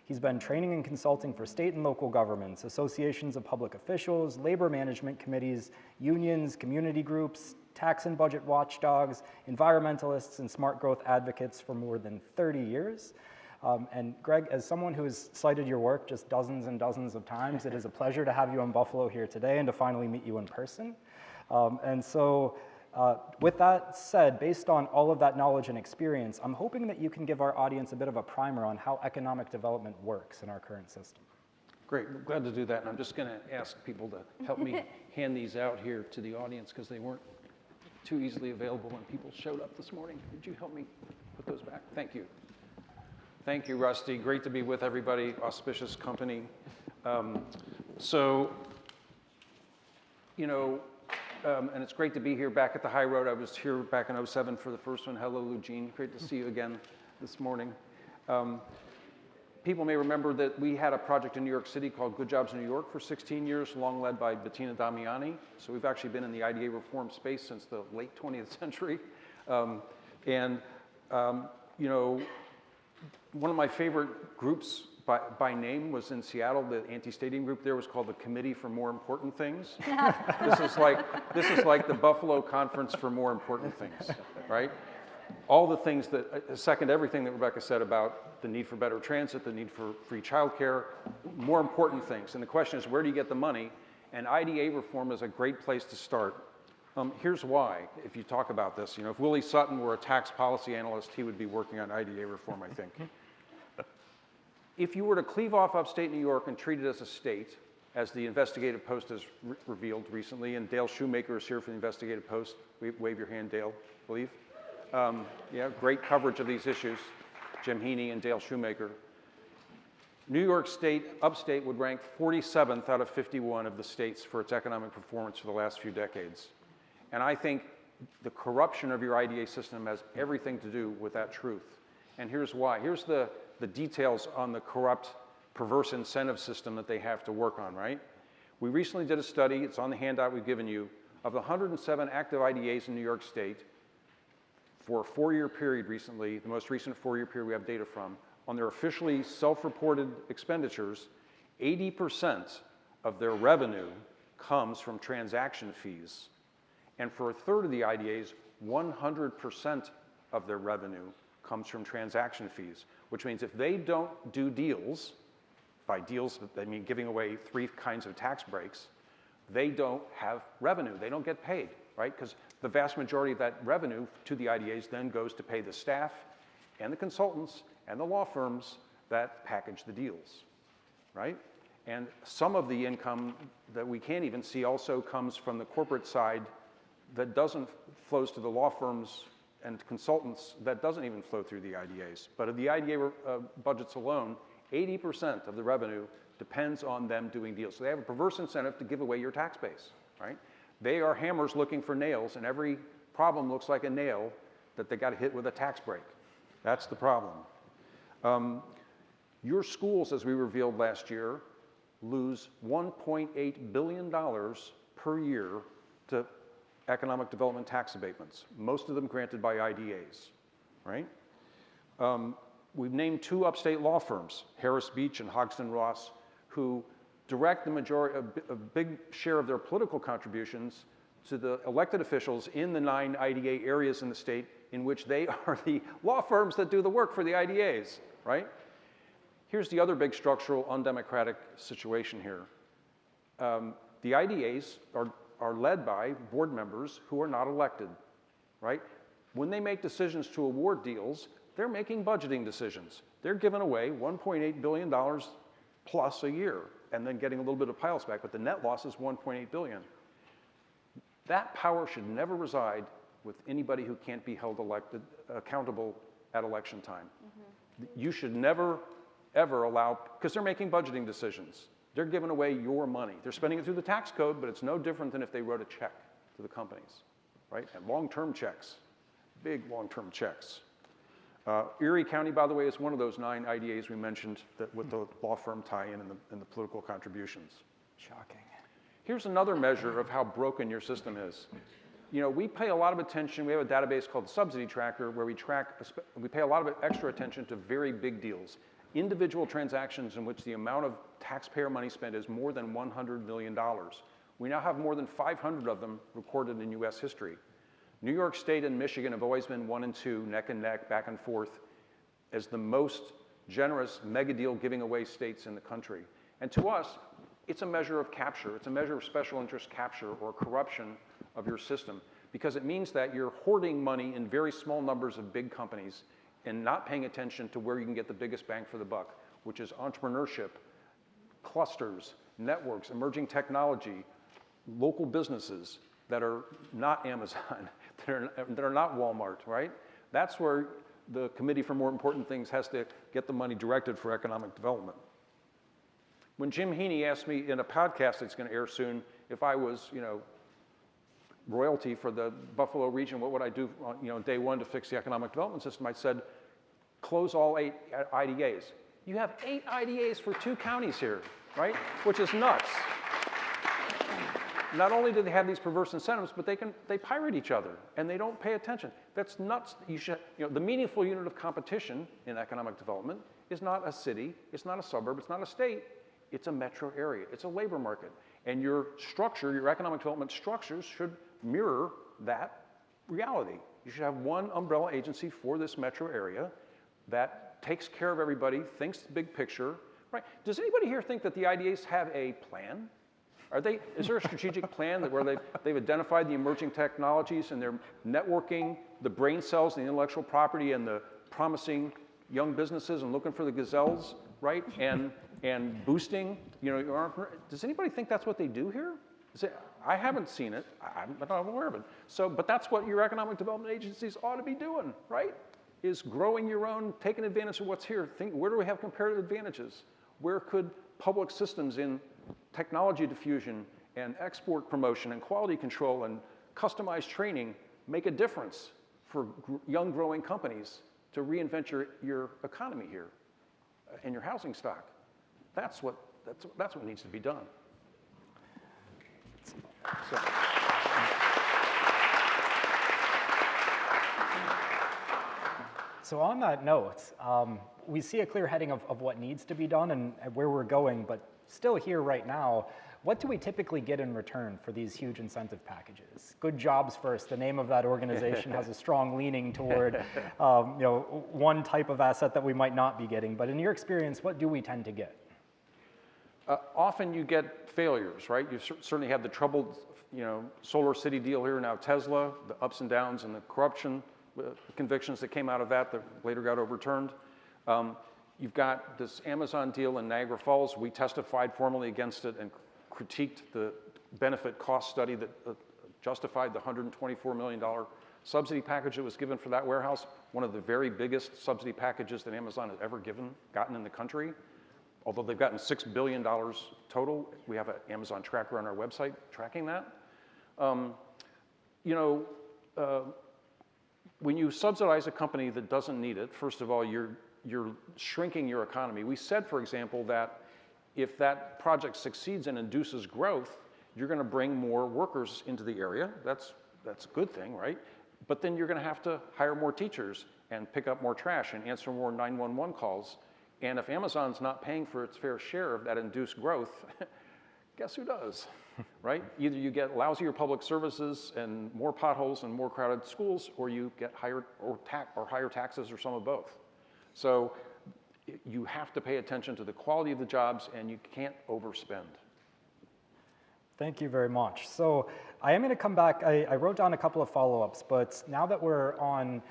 He's been training and consulting for state and local governments, associations of public officials, labor management committees, unions, community groups, tax and budget watchdogs, environmentalists, and smart growth advocates for more than 30 years. And Greg, as someone who has cited your work just dozens and dozens of times, it is a pleasure to have you in Buffalo here today and to finally meet you in person. With that said, based on all of that knowledge and experience, I'm hoping that you can give our audience a bit of a primer on how economic development works in our current system. Great, I'm glad to do that. And I'm just going to ask people to help me hand these out here to the audience, because they weren't too easily available when people showed up this morning. Would you help me put those back? Thank you. Thank you, Rusty. Great to be with everybody. Auspicious company. And it's great to be here back at the High Road. I was here back in 07 for the first one. Hello, Eugene. Great to see you again this morning. People may remember that we had a project in New York City called Good Jobs New York for 16 years, long led by Bettina Damiani. So we've actually been in the IDA reform space since the late 20th century. One of my favorite groups by name was in Seattle. The anti-stadium group there was called the Committee for More Important Things. This is like the Buffalo Conference for More Important Things, right? All the things that second everything that Rebecca said about the need for better transit, the need for free childcare, more important things. And the question is, where do you get the money? And IDA reform is a great place to start. Here's why, if you talk about this. If Willie Sutton were a tax policy analyst, he would be working on IDA reform, I think. If you were to cleave off upstate New York and treat it as a state, as the Investigative Post has revealed recently, and Dale Shoemaker is here for the Investigative Post. Wave your hand, Dale, I believe. Yeah, great coverage of these issues, Jim Heaney and Dale Shoemaker. New York State, upstate, would rank 47th out of 51 of the states for its economic performance for the last few decades. And I think the corruption of your IDA system has everything to do with that truth. And here's why. Here's the details on the corrupt, perverse incentive system that they have to work on, right? We recently did a study, it's on the handout we've given you, of the 107 active IDAs in New York State for a 4-year period recently, the most recent 4-year period we have data from, on their officially self-reported expenditures, 80% of their revenue comes from transaction fees. And for a third of the IDAs, 100% of their revenue comes from transaction fees, which means if they don't do deals, by deals, they mean giving away 3 kinds of tax breaks, they don't have revenue, they don't get paid, right? Because the vast majority of that revenue to the IDAs then goes to pay the staff and the consultants and the law firms that package the deals, right? And some of the income that we can't even see also comes from the corporate side that doesn't flows to the law firms and consultants that doesn't even flow through the IDAs. But of the IDA budgets alone, 80% of the revenue depends on them doing deals. So they have a perverse incentive to give away your tax base, right? They are hammers looking for nails, and every problem looks like a nail that they got to hit with a tax break. That's the problem. Your schools, as we revealed last year, lose $1.8 billion per year to economic development tax abatements, most of them granted by IDAs, right? We've named 2 upstate law firms, Harris Beach and Hodgson Ross, who direct the majority, a big share of their political contributions to the elected officials in the 9 IDA areas in the state in which they are the law firms that do the work for the IDAs, right? Here's the other big structural undemocratic situation here. The IDAs are led by board members who are not elected, right? When they make decisions to award deals, they're making budgeting decisions. They're giving away $1.8 billion plus a year and then getting a little bit of piles back, but the net loss is $1.8 billion. That power should never reside with anybody who can't be held accountable at election time. Mm-hmm. You should never, ever allow, because they're making budgeting decisions. They're giving away your money. They're spending it through the tax code, but it's no different than if they wrote a check to the companies, right? And long-term checks, big long-term checks. Erie County, by the way, is one of those 9 IDAs we mentioned that with the law firm tie-in and the political contributions. Shocking. Here's another measure of how broken your system is. You know, we pay a lot of attention. We have a database called the Subsidy Tracker where we pay a lot of extra attention to very big deals. Individual transactions in which the amount of taxpayer money spent is more than $100 million. We now have more than 500 of them recorded in US history. New York State and Michigan have always been 1 and 2, neck and neck, back and forth, as the most generous mega deal giving away states in the country. And to us, it's a measure of capture. It's a measure of special interest capture or corruption of your system, because it means that you're hoarding money in very small numbers of big companies and not paying attention to where you can get the biggest bang for the buck, which is entrepreneurship, clusters, networks, emerging technology, local businesses that are not Amazon, that are not Walmart, right? That's where the Committee for More Important Things has to get the money directed for economic development. When Jim Heaney asked me in a podcast that's going to air soon, if I was, you know, royalty for the Buffalo region, what would I do, you know, day 1 to fix the economic development system? I said, close all 8 IDAs. You have 8 IDAs for 2 counties here, right? Which is nuts. Not only do they have these perverse incentives, but they pirate each other and they don't pay attention. That's nuts. You should, you know, the meaningful unit of competition in economic development is not a city, it's not a suburb, it's not a state, it's a metro area, it's a labor market. And your structure, your economic development structures should mirror that reality. You should have one umbrella agency for this metro area that takes care of everybody, thinks the big picture, right? Does anybody here think that the IDAs have a plan? Is there a strategic plan where they've identified the emerging technologies and they're networking the brain cells and the intellectual property and the promising young businesses and looking for the gazelles, right? And boosting, you know, does anybody think that's what they do here? I haven't seen it. I'm not aware of it. So, but that's what your economic development agencies ought to be doing, right? Is growing your own, taking advantage of what's here. Think, where do we have comparative advantages? Where could public systems in technology diffusion and export promotion and quality control and customized training make a difference for young growing companies to reinvent your economy here and your housing stock? That's what needs to be done. So on that note, we see a clear heading of what needs to be done and where we're going, but still here right now, what do we typically get in return for these huge incentive packages? Good Jobs First, the name of that organization has a strong leaning toward you know, one type of asset that we might not be getting, but in your experience, what do we tend to get? Often you get failures, right? You certainly had the troubled, you know, Solar City deal here, now Tesla, the ups and downs and the corruption convictions that came out of that later got overturned. You've got this Amazon deal in Niagara Falls. We testified formally against it and critiqued the benefit cost study that justified the $124 million subsidy package that was given for that warehouse, one of the very biggest subsidy packages that Amazon has ever gotten in the country. although they've gotten $6 billion total. We have an Amazon tracker on our website tracking that. When you subsidize a company that doesn't need it, first of all, you're shrinking your economy. We said, for example, that if that project succeeds and induces growth, you're going to bring more workers into the area. That's a good thing, right? But then you're going to have to hire more teachers and pick up more trash and answer more 911 calls. And if Amazon's not paying for its fair share of that induced growth, guess who does, right? Either you get lousier public services and more potholes and more crowded schools, or you get higher taxes, or some of both. So you have to pay attention to the quality of the jobs, and you can't overspend. Thank you very much. So I am going to come back. I wrote down a couple of follow-ups, but now that we're on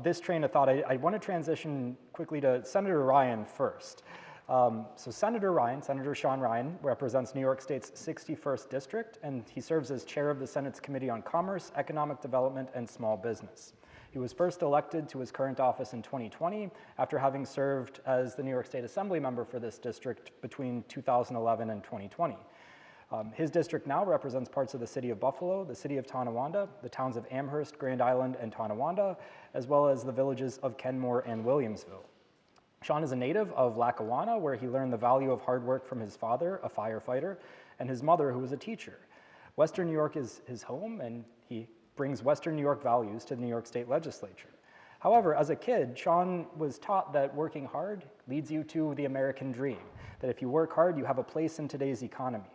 this train of thought, I want to transition quickly to Senator Ryan first. So Senator Sean Ryan, represents New York State's 61st District, and he serves as chair of the Senate's Committee on Commerce, Economic Development, and Small Business. He was first elected to his current office in 2020 after having served as the New York State Assembly member for this district between 2011 and 2020. His district now represents parts of the city of Buffalo, the city of Tonawanda, the towns of Amherst, Grand Island, and Tonawanda, as well as the villages of Kenmore and Williamsville. Sean is a native of Lackawanna, where he learned the value of hard work from his father, a firefighter, and his mother, who was a teacher. Western New York is his home, and he brings Western New York values to the New York State Legislature. However, as a kid, Sean was taught that working hard leads you to the American dream, that if you work hard, you have a place in today's economy.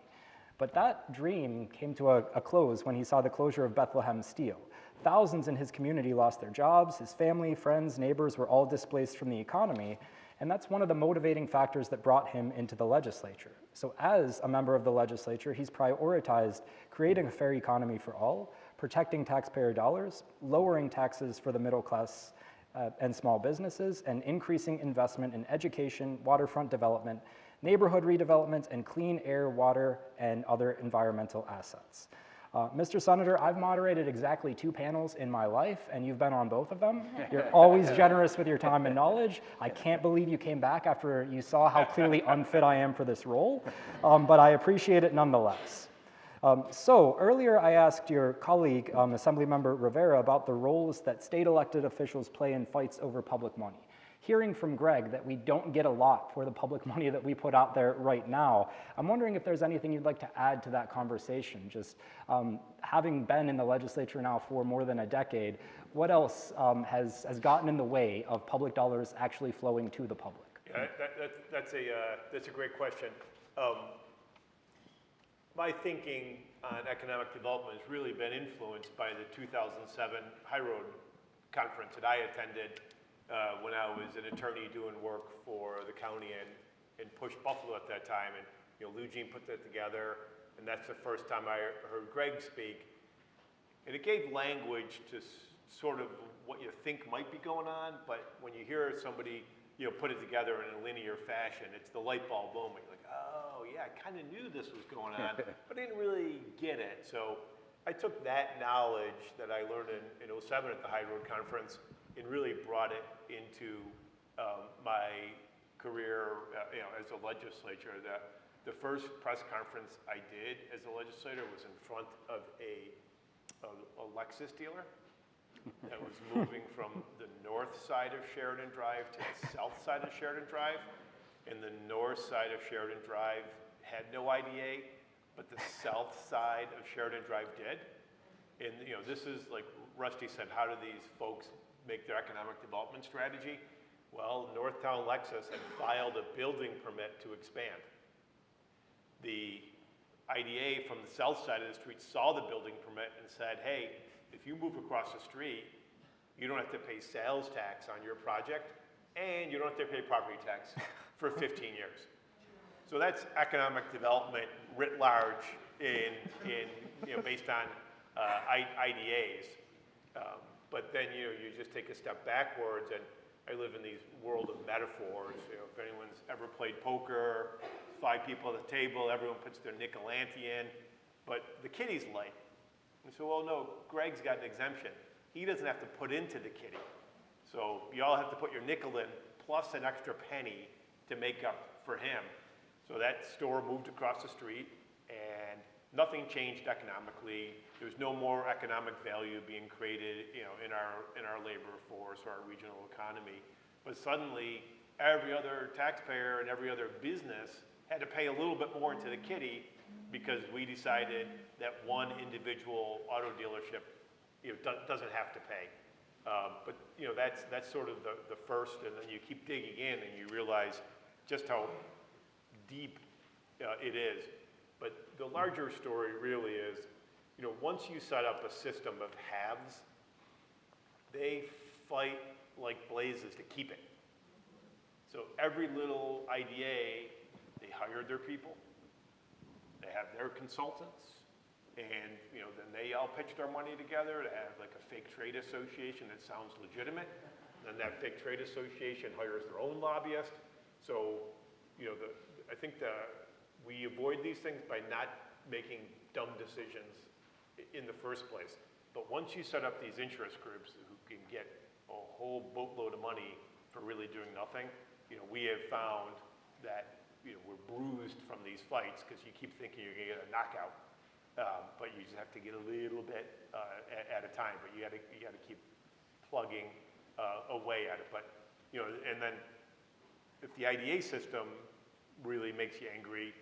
But that dream came to a close when he saw the closure of Bethlehem Steel. Thousands in his community lost their jobs, his family, friends, neighbors were all displaced from the economy, and that's one of the motivating factors that brought him into the legislature. So as a member of the legislature, he's prioritized creating a fair economy for all, protecting taxpayer dollars, lowering taxes for the middle class and small businesses, and increasing investment in education, waterfront development, neighborhood redevelopment, and clean air, water, and other environmental assets. Mr. Senator, I've moderated exactly 2 panels in my life, and you've been on both of them. You're always generous with your time and knowledge. I can't believe you came back after you saw how clearly unfit I am for this role, but I appreciate it nonetheless. So earlier I asked your colleague, Assemblymember Rivera, about the roles that state elected officials play in fights over public money. Hearing from Greg that we don't get a lot for the public money that we put out there right now, I'm wondering if there's anything you'd like to add to that conversation. Just having been in the legislature now for more than a decade, what else has gotten in the way of public dollars actually flowing to the public? Yeah, that's a great question. My thinking on economic development has really been influenced by the 2007 High Road Conference that I attended when I was an attorney doing work for the county and Push Buffalo at that time. And Lou Jean put that together, and that's the first time I heard Greg speak. And it gave language to sort of what you think might be going on, but when you hear somebody put it together in a linear fashion, it's the light bulb moment. You're like, oh yeah, I kind of knew this was going on, but I didn't really get it. So I took that knowledge that I learned in 07 at the High Road Conference and really brought it into my career as a legislator. The first press conference I did as a legislator was in front of a Lexus dealer that was moving from the north side of Sheridan Drive to the south side of Sheridan Drive. And the north side of Sheridan Drive had no IDA, but the south side of Sheridan Drive did. And this is like Rusty said, how do these folks make their economic development strategy? Well, Northtown Lexus had filed a building permit to expand. The IDA from the south side of the street saw the building permit and said, hey, if you move across the street, you don't have to pay sales tax on your project, and you don't have to pay property tax for 15 years. So that's economic development writ large based on IDAs. But then you just take a step backwards, and I live in these world of metaphors. If anyone's ever played poker, 5 people at the table, everyone puts their nickel ante in, but the kitty's light. And so, well, no, Greg's got an exemption. He doesn't have to put into the kitty. So you all have to put your nickel in plus an extra penny to make up for him. So that store moved across the street, and nothing changed economically. There was no more economic value being created, you know, in our labor force or our regional economy. But suddenly, every other taxpayer and every other business had to pay a little bit more into the kitty because we decided that one individual auto dealership, you know, doesn't have to pay. But you know, that's sort of the first, and then you keep digging in and you realize just how deep it is. But the larger story really is, you know, once you set up a system of haves, they fight like blazes to keep it. So every little IDA, they hired their people, they have their consultants, and you know, then they all pitch their money together to have like a fake trade association that sounds legitimate. Then that fake trade association hires their own lobbyist. So, you know, I think we avoid these things by not making dumb decisions in the first place. But once you set up these interest groups who can get a whole boatload of money for really doing nothing, you know, we have found that, you know, we're bruised from these fights because you keep thinking you're going to get a knockout, but you just have to get a little bit at a time. But you got to keep plugging away at it. But you know, and then if the IDA system really makes you angry,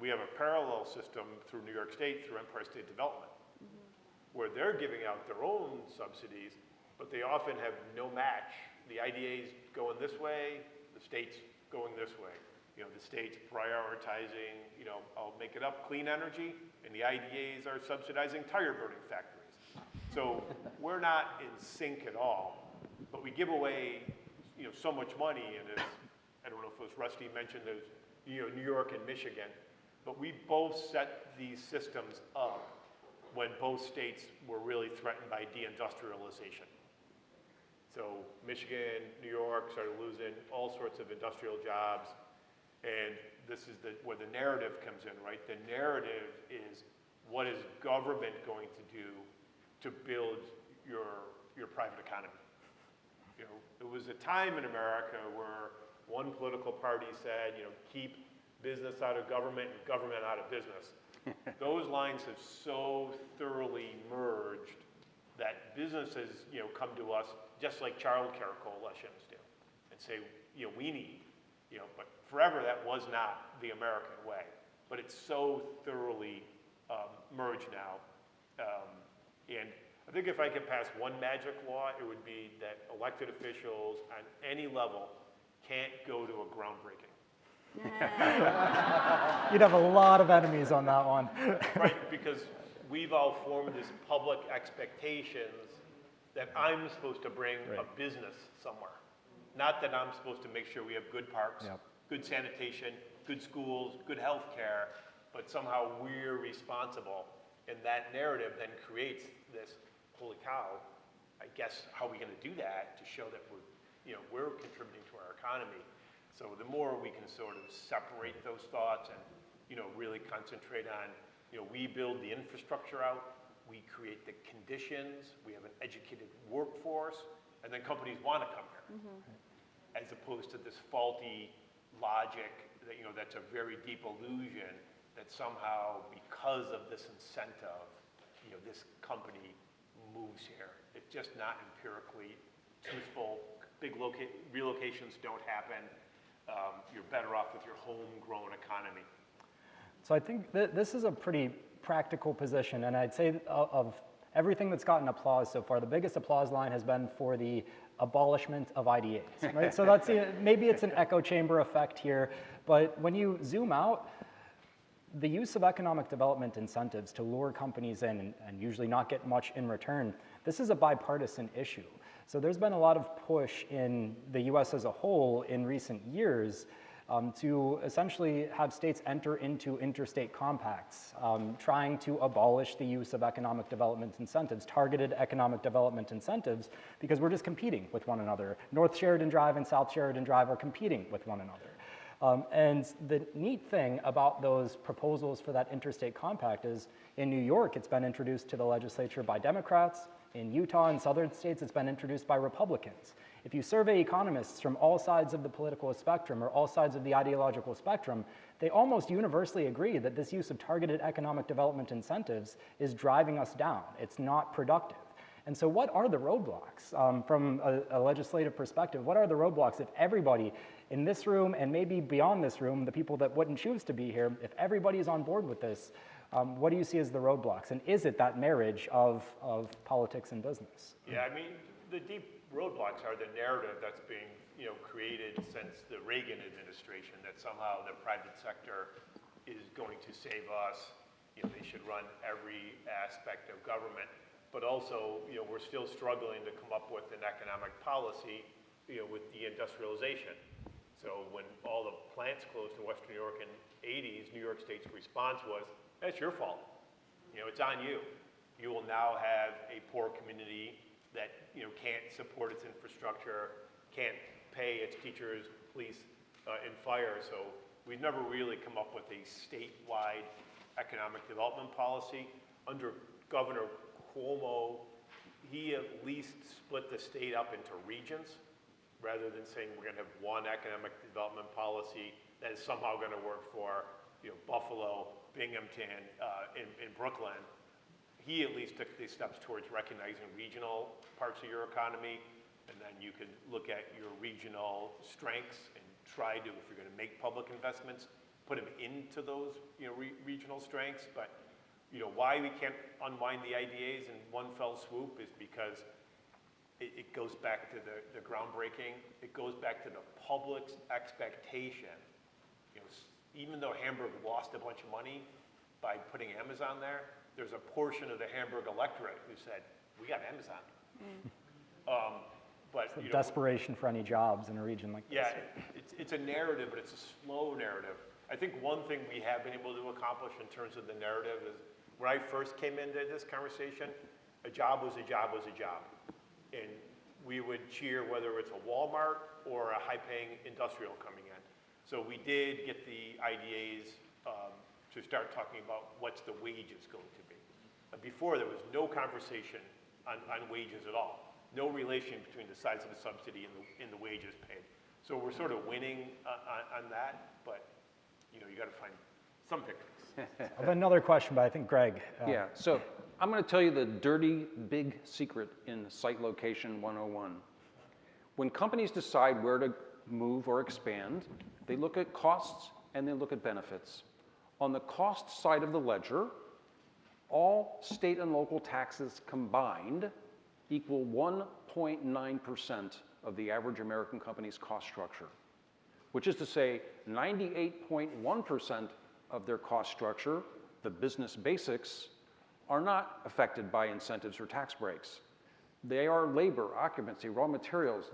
we have a parallel system through New York State, through Empire State Development, where they're giving out their own subsidies, but they often have no match. The IDA's going this way, the state's going this way. You know, the state's prioritizing, you know, I'll make it up, clean energy, and the IDAs are subsidizing tire burning factories. So we're not in sync at all, but we give away, you know, so much money, and I don't know if it was Rusty mentioned, there's, you know, New York and Michigan, but we both set these systems up when both states were really threatened by deindustrialization. So Michigan, New York started losing all sorts of industrial jobs, and this is where the narrative comes in, right? The narrative is, what is government going to do to build your private economy? You know, there was a time in America where one political party said, you know, keep business out of government and government out of business. Those lines have so thoroughly merged that businesses, you know, come to us just like childcare coalitions do and say, you know, we need, you know, but forever that was not the American way. But it's so thoroughly merged now. And I think if I could pass one magic law, it would be that elected officials on any level can't go to a groundbreaking. You'd have a lot of enemies on that one. Right, because we've all formed this public expectations that I'm supposed to bring a business somewhere. Not that I'm supposed to make sure we have good parks, good sanitation, good schools, good health care, but somehow we're responsible. And that narrative then creates this, holy cow, I guess how are we going to do that to show that we're contributing to our economy? So the more we can sort of separate those thoughts and, you know, really concentrate on, you know, we build the infrastructure out, we create the conditions, we have an educated workforce, and then companies want to come here. As opposed to this faulty logic that, you know, that's a very deep illusion that somehow because of this incentive, you know, this company moves here. It's just not empirically truthful. Big relocations don't happen. You're better off with your homegrown economy. So I think this is a pretty practical position, and I'd say of everything that's gotten applause so far, the biggest applause line has been for the abolishment of IDAs, right? So that's maybe it's an echo chamber effect here, but when you zoom out, the use of economic development incentives to lure companies in and usually not get much in return, this is a bipartisan issue. So there's been a lot of push in the US as a whole in recent years to essentially have states enter into interstate compacts, trying to abolish the use of economic development incentives, targeted economic development incentives, because we're just competing with one another. North Sheridan Drive and South Sheridan Drive are competing with one another. And the neat thing about those proposals for that interstate compact is in New York, it's been introduced to the legislature by Democrats. In Utah and southern states, it's been introduced by Republicans. If you survey economists from all sides of the political spectrum or all sides of the ideological spectrum, they almost universally agree that this use of targeted economic development incentives is driving us down. It's not productive. And so what are the roadblocks? From a legislative perspective, what are the roadblocks if everybody in this room and maybe beyond this room, the people that wouldn't choose to be here, if everybody is on board with this, what do you see as the roadblocks? And is it that marriage of politics and business? Yeah, I mean, the deep roadblocks are the narrative that's being created since the Reagan administration that somehow the private sector is going to save us. They should run every aspect of government. But also, we're still struggling to come up with an economic policy, with deindustrialization. So when all the plants closed in Western New York in the 80s, New York State's response was, that's your fault. It's on you. You will now have a poor community that, can't support its infrastructure, can't pay its teachers, police, and fire. So we've never really come up with a statewide economic development policy. Under Governor Cuomo, he at least split the state up into regions rather than saying we're going to have one economic development policy that is somehow going to work for Buffalo, Binghamton, and Brooklyn. He at least took these steps towards recognizing regional parts of your economy, and then you could look at your regional strengths and try to, if you're going to make public investments, put them into those regional strengths. But why we can't unwind the IDAs in one fell swoop is because it goes back to the groundbreaking. It goes back to the public's expectation. Even though Hamburg lost a bunch of money by putting Amazon there, there's a portion of the Hamburg electorate who said, we got Amazon. But it's desperation for any jobs in a region like this. Yeah, it's a narrative, but it's a slow narrative. I think one thing we have been able to accomplish in terms of the narrative is when I first came into this conversation, a job was a job was a job. And we would cheer whether it's a Walmart or a high-paying industrial coming in. So we did get the IDAs to start talking about what's the wages going to be. Before, there was no conversation on wages at all. No relation between the size of the subsidy and the wages paid. So we're sort of winning on that, but you got to find some victories. I have another question, but I think Greg. Yeah, so I'm going to tell you the dirty, big secret in Site Location 101. When companies decide where to move or expand, they look at costs and they look at benefits. On the cost side of the ledger, all state and local taxes combined equal 1.9% of the average American company's cost structure, which is to say 98.1% of their cost structure, the business basics, are not affected by incentives or tax breaks. They are labor, occupancy, raw materials,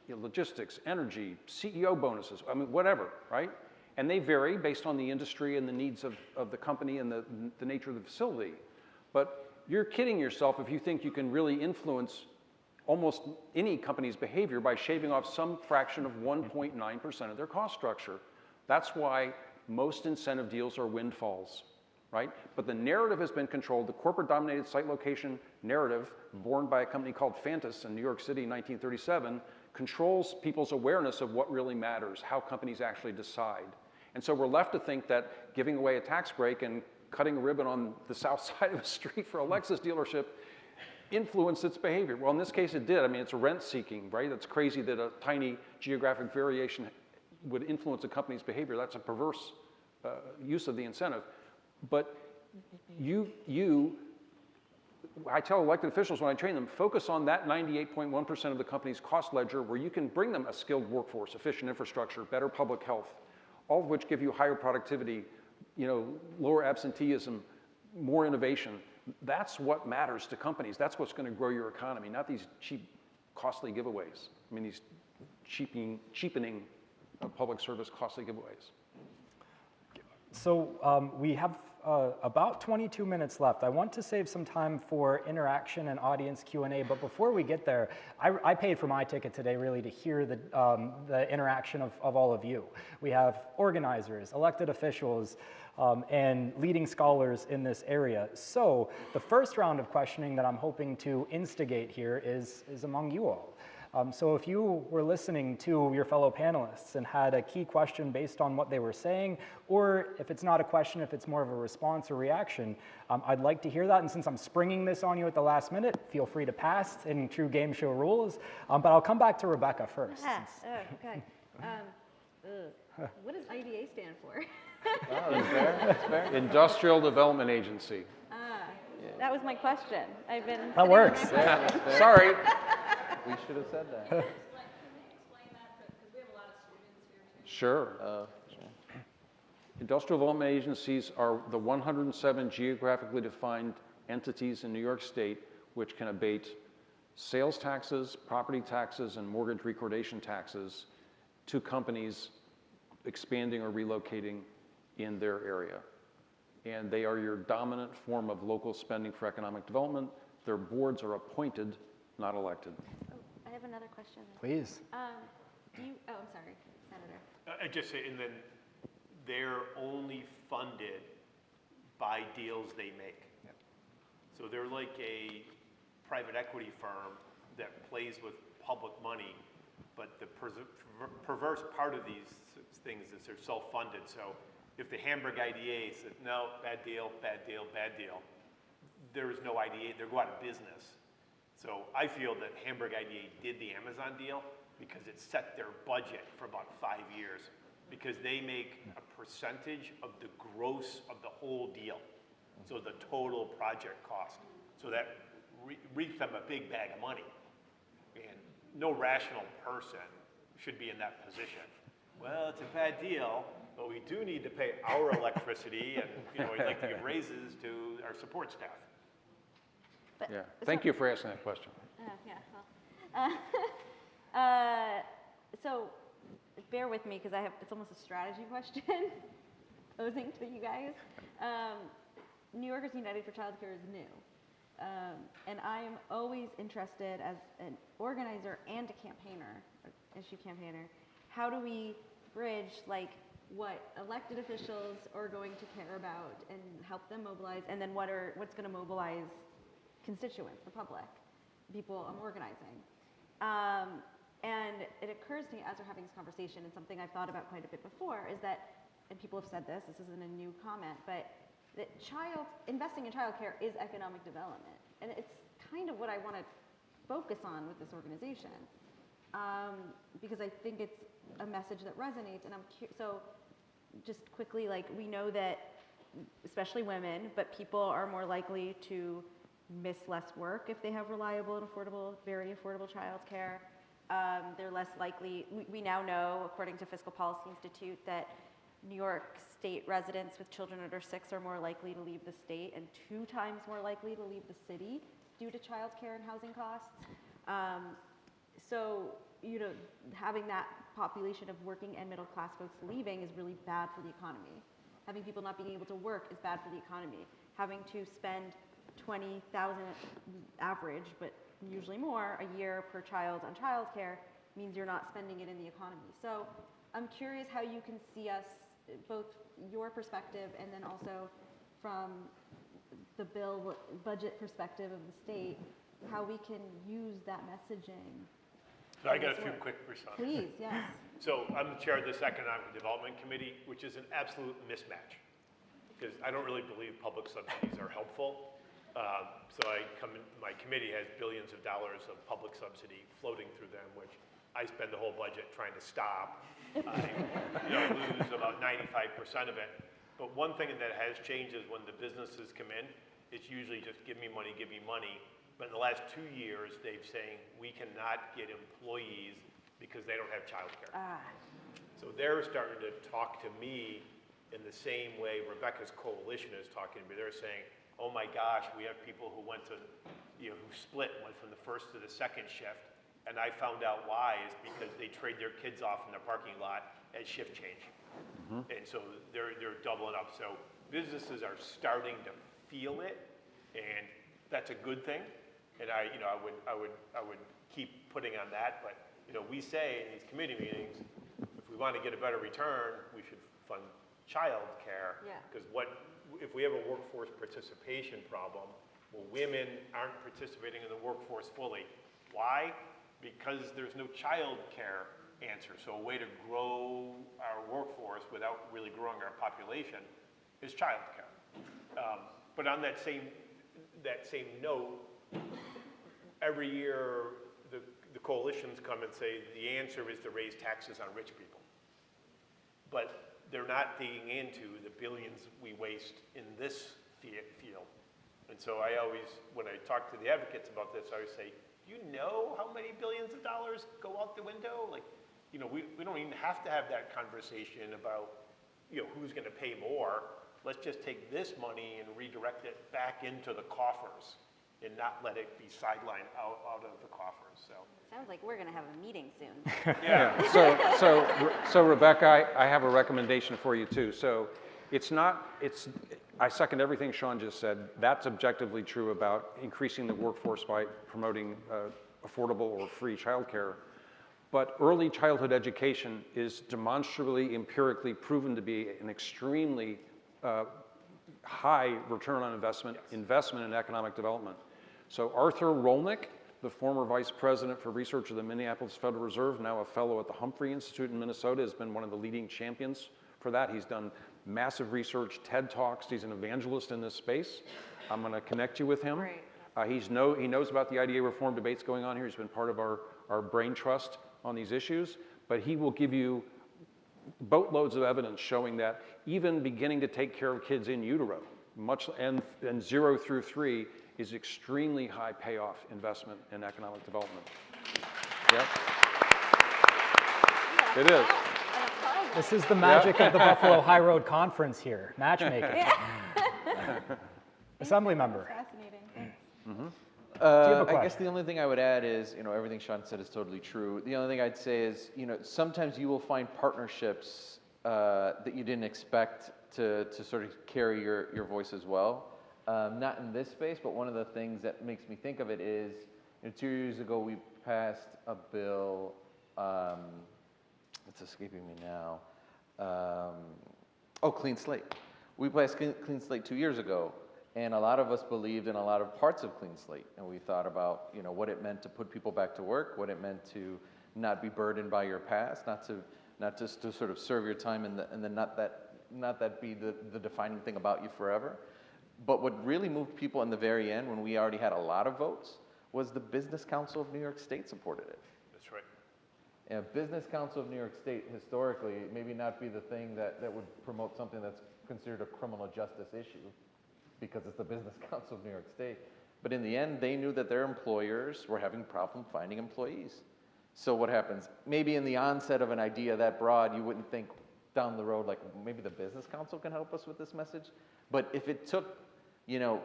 logistics, energy, CEO bonuses, whatever, right? And they vary based on the industry and the needs of the company and the nature of the facility. But you're kidding yourself if you think you can really influence almost any company's behavior by shaving off some fraction of 1.9% of their cost structure. That's why most incentive deals are windfalls, right? But the narrative has been controlled. The corporate-dominated site location narrative, born by a company called Fantas in New York City in 1937, controls people's awareness of what really matters, how companies actually decide. And so we're left to think that giving away a tax break and cutting a ribbon on the south side of a street for a Lexus dealership influenced its behavior. Well, in this case, it did. It's rent-seeking, right? It's crazy that a tiny geographic variation would influence a company's behavior. That's a perverse use of the incentive. But I tell elected officials when I train them, focus on that 98.1% of the company's cost ledger where you can bring them a skilled workforce, efficient infrastructure, better public health, all of which give you higher productivity, lower absenteeism, more innovation. That's what matters to companies. That's what's going to grow your economy, not these cheap, costly giveaways. These cheapening of public service costly giveaways. So we have about 22 minutes left. I want to save some time for interaction and audience Q&A, but before we get there, I paid for my ticket today really to hear the interaction of all of you. We have organizers, elected officials, and leading scholars in this area. So the first round of questioning that I'm hoping to instigate here is among you all. So if you were listening to your fellow panelists and had a key question based on what they were saying, or if it's not a question, if it's more of a response or reaction, I'd like to hear that. And since I'm springing this on you at the last minute, feel free to pass in true game show rules. But I'll come back to Rebecca first. Okay. What does IDA stand for? Oh, that's fair, that's fair. Industrial Development Agency. That was my question. I've been. That works. Yeah, that's fair. Sorry. We should have said that. Sure. Sure. Industrial development agencies are the 107 geographically defined entities in New York State which can abate sales taxes, property taxes, and mortgage recordation taxes to companies expanding or relocating in their area. And they are your dominant form of local spending for economic development. Their boards are appointed, not elected. Oh, I have another question. Please. I'm sorry, Senator. I just say, and then they're only funded by deals they make. So they're like a private equity firm that plays with public money, but the perverse part of these things is they're self-funded. So if the Hamburg IDA said, no, bad deal, bad deal, bad deal, there is no IDA, they'll go out of business. So I feel that Hamburg IDA did the Amazon deal because it set their budget for about 5 years, because they make a percentage of the gross of the whole deal. So the total project cost. So that reaps them a big bag of money. And no rational person should be in that position. Well, it's a bad deal, but we do need to pay our electricity, and we'd like to give raises to our support staff. But, Yeah. Thank you for asking that question. So bear with me because it's almost a strategy question posing to you guys. New Yorkers United for Childcare is new. And I am always interested as an organizer and a campaigner, issue campaigner, how do we bridge what elected officials are going to care about and help them mobilize, and then what's going to mobilize constituents, the public, people I'm organizing. And it occurs to me as we're having this conversation, and something I've thought about quite a bit before, is that, and people have said this isn't a new comment, but that investing in childcare is economic development. And it's kind of what I want to focus on with this organization. Because I think it's a message that resonates, and so just quickly, we know that, especially women, but people are more likely to miss less work if they have reliable and affordable, very affordable childcare. They're less likely, we now know, according to Fiscal Policy Institute, that New York State residents with children under 6 are more likely to leave the state and 2 times more likely to leave the city due to childcare and housing costs. So, having that population of working and middle class folks leaving is really bad for the economy. Having people not being able to work is bad for the economy. Having to spend $20,000 average, but usually more, a year per child on childcare means you're not spending it in the economy. So I'm curious how you can see us, both your perspective and then also from the budget perspective of the state, how we can use that messaging. So I got a few quick responses. Please, yes. So I'm the chair of this Economic Development Committee, which is an absolute mismatch, because I don't really believe public subsidies are helpful. So my committee has billions of dollars of public subsidy floating through them, which I spend the whole budget trying to stop. I lose about 95% of it. But one thing that has changed is when the businesses come in, it's usually just give me money, give me money. But in the last 2 years, they've saying we cannot get employees because they don't have childcare. So they're starting to talk to me in the same way Rebecca's coalition is talking to me. They're saying, oh my gosh, we have people who went to, who split, went from the first to the second shift. And I found out why is because they trade their kids off in the parking lot at shift change. And so they're doubling up. So businesses are starting to feel it, and that's a good thing. And I would keep putting on that. But we say in these committee meetings, if we want to get a better return, we should fund child care. Because if we have a workforce participation problem, well, women aren't participating in the workforce fully. Why? because there's no child care answer. So a way to grow our workforce without really growing our population is child care. But on that same note, every year the coalitions come and say the answer is to raise taxes on rich people. But they're not digging into the billions we waste in this field. And so I always, when I talk to the advocates about this, I always say, do you know how many billions of dollars go out the window? Like, you know, we don't even have to have that conversation about, you know, who's going to pay more. Let's just take this money and redirect it back into the coffers and not let it be sidelined out of the coffers. So. Sounds like we're going to have a meeting soon. Yeah. So Rebecca, I have a recommendation for you too. So I second everything Sean just said. That's objectively true about increasing the workforce by promoting affordable or free childcare. But early childhood education is demonstrably, empirically proven to be an extremely high return on investment in economic development. So Arthur Rolnick, the former vice president for research of the Minneapolis Federal Reserve, now a fellow at the Humphrey Institute in Minnesota, has been one of the leading champions for that. He's done massive research, TED Talks. He's an evangelist in this space. I'm going to connect you with him. Great. He knows about the IDA reform debates going on here. He's been part of our brain trust on these issues. But he will give you boatloads of evidence showing that even beginning to take care of kids in utero, and 0 through 3, is extremely high payoff investment in economic development. Yep. It is. This is the magic of the Buffalo High Road Conference here, matchmaking. Assembly member. Fascinating. I guess the only thing I would add is, you know, everything Sean said is totally true. The only thing I'd say is, you know, sometimes you will find partnerships that you didn't expect to sort of carry your voice as well. Not in this space, but one of the things that makes me think of it is, you know, 2 years ago we passed a bill, it's escaping me now, Clean Slate. We passed Clean Slate 2 years ago, and a lot of us believed in a lot of parts of Clean Slate, and we thought about, you know, what it meant to put people back to work, what it meant to not be burdened by your past, not just to sort of serve your time and then not that be the defining thing about you forever. But what really moved people in the very end, when we already had a lot of votes, was the Business Council of New York State supported it. That's right. And Business Council of New York State, historically, maybe not be the thing that would promote something that's considered a criminal justice issue, because it's the Business Council of New York State. But in the end, they knew that their employers were having problem finding employees. So what happens? Maybe in the onset of an idea that broad, you wouldn't think down the road, like, maybe the Business Council can help us with this message. But if it took, you know,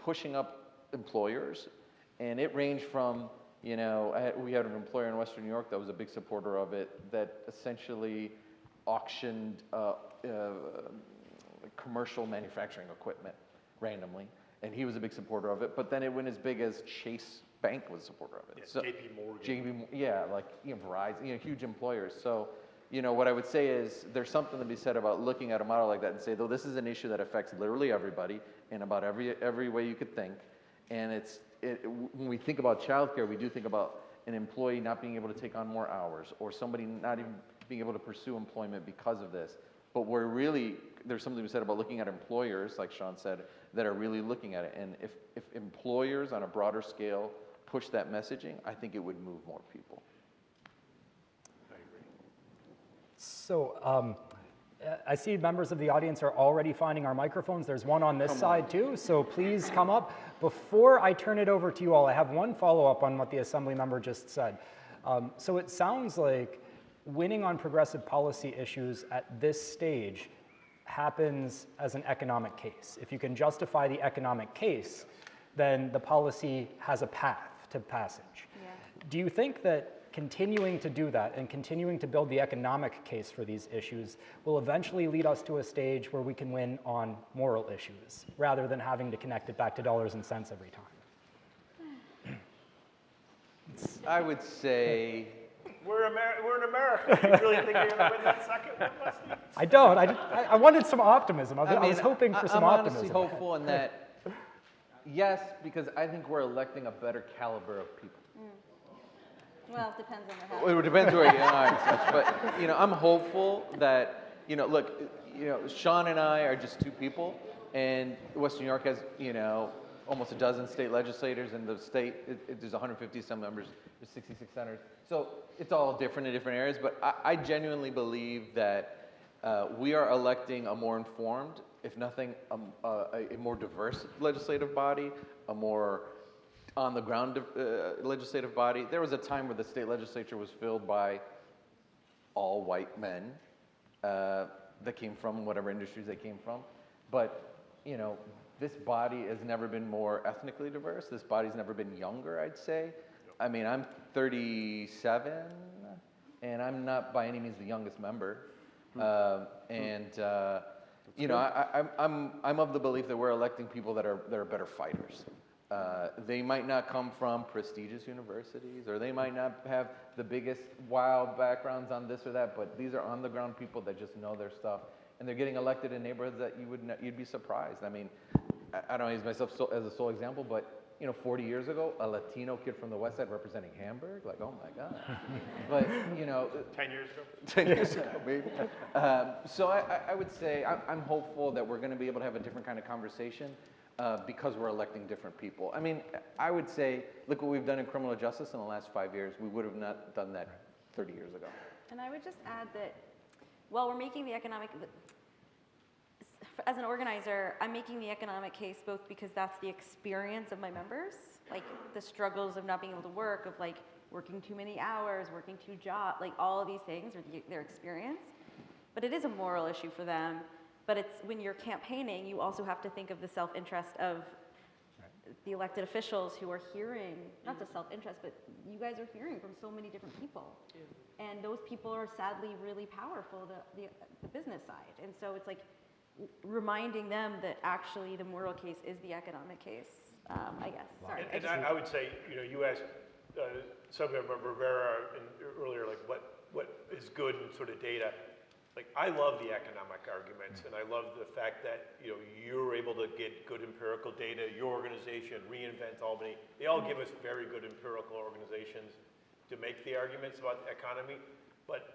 pushing up employers, and it ranged from, you know, we had an employer in Western New York that was a big supporter of it, that essentially auctioned commercial manufacturing equipment randomly, and he was a big supporter of it. But then it went as big as Chase Bank was a supporter of it. Yeah, So, JP Morgan. yeah, like, you know, Verizon, you know, huge employers. So, you know, what I would say is there's something to be said about looking at a model like that and say, though, this is an issue that affects literally everybody in about every way you could think. And when we think about childcare, we do think about an employee not being able to take on more hours, or somebody not even being able to pursue employment because of this. But there's something to be said about looking at employers, like Sean said, that are really looking at it. And if employers on a broader scale push that messaging, I think it would move more people. So I see members of the audience are already finding our microphones. There's one on this side too, so please come up. Before I turn it over to you all, I have one follow-up on what the assembly member just said. So it sounds like winning on progressive policy issues at this stage happens as an economic case. If you can justify the economic case, then the policy has a path to passage. Yeah. Do you think that continuing to do that and continuing to build the economic case for these issues will eventually lead us to a stage where we can win on moral issues, rather than having to connect it back to dollars and cents every time? I would say... We're in America. You really think you're going to win that second one, Wesley? I don't. I wanted some optimism. I was hoping for some optimism. I'm honestly hopeful in that, yes, because I think we're electing a better caliber of people. Well, it depends on the hat. Well, it depends where you are and such, but, you know, I'm hopeful that, you know, look, you know, Sean and I are just two people, and Western New York has, you know, almost a dozen state legislators, and the state, there's 150 some members, there's 66 senators. So it's all different in different areas, but I genuinely believe that we are electing a more informed, if nothing, a more diverse legislative body, a more on-the-ground legislative body. There was a time where the state legislature was filled by all white men that came from whatever industries they came from. But, you know, this body has never been more ethnically diverse. This body's never been younger, I'd say. I mean, I'm 37, and I'm not by any means the youngest member. You know, I'm of the belief that we're electing people that are better fighters. They might not come from prestigious universities, or they might not have the biggest wild backgrounds on this or that, but these are on-the-ground people that just know their stuff, and they're getting elected in neighborhoods that you'd be surprised. I mean, I don't use myself as a sole example, but you know, 40 years ago, a Latino kid from the West Side representing Hamburg, like, oh my God. But you know, 10 years ago. 10 years ago, maybe. So I would say I'm hopeful that we're going to be able to have a different kind of conversation. Because we're electing different people. I mean, I would say, look what we've done in criminal justice in the last 5 years. We would have not done that 30 years ago. And I would just add that while we're making the economic, as an organizer, I'm making the economic case both because that's the experience of my members, like the struggles of not being able to work, of like working too many hours, working two jobs, like all of these things are their experience. But it is a moral issue for them. But it's when you're campaigning, you also have to think of the self-interest of the elected officials who are hearing, not the self-interest, but you guys are hearing from so many different people. And those people are sadly really powerful, the business side. And so it's like reminding them that actually the moral case is the economic case, I guess. Sorry. And I would say, you know, you asked Submember Rivera earlier, like what is good in sort of data. Like, I love the economic arguments, and I love the fact that, you know, you're able to get good empirical data. Your organization, Reinvent Albany, they all give us very good empirical organizations to make the arguments about the economy. But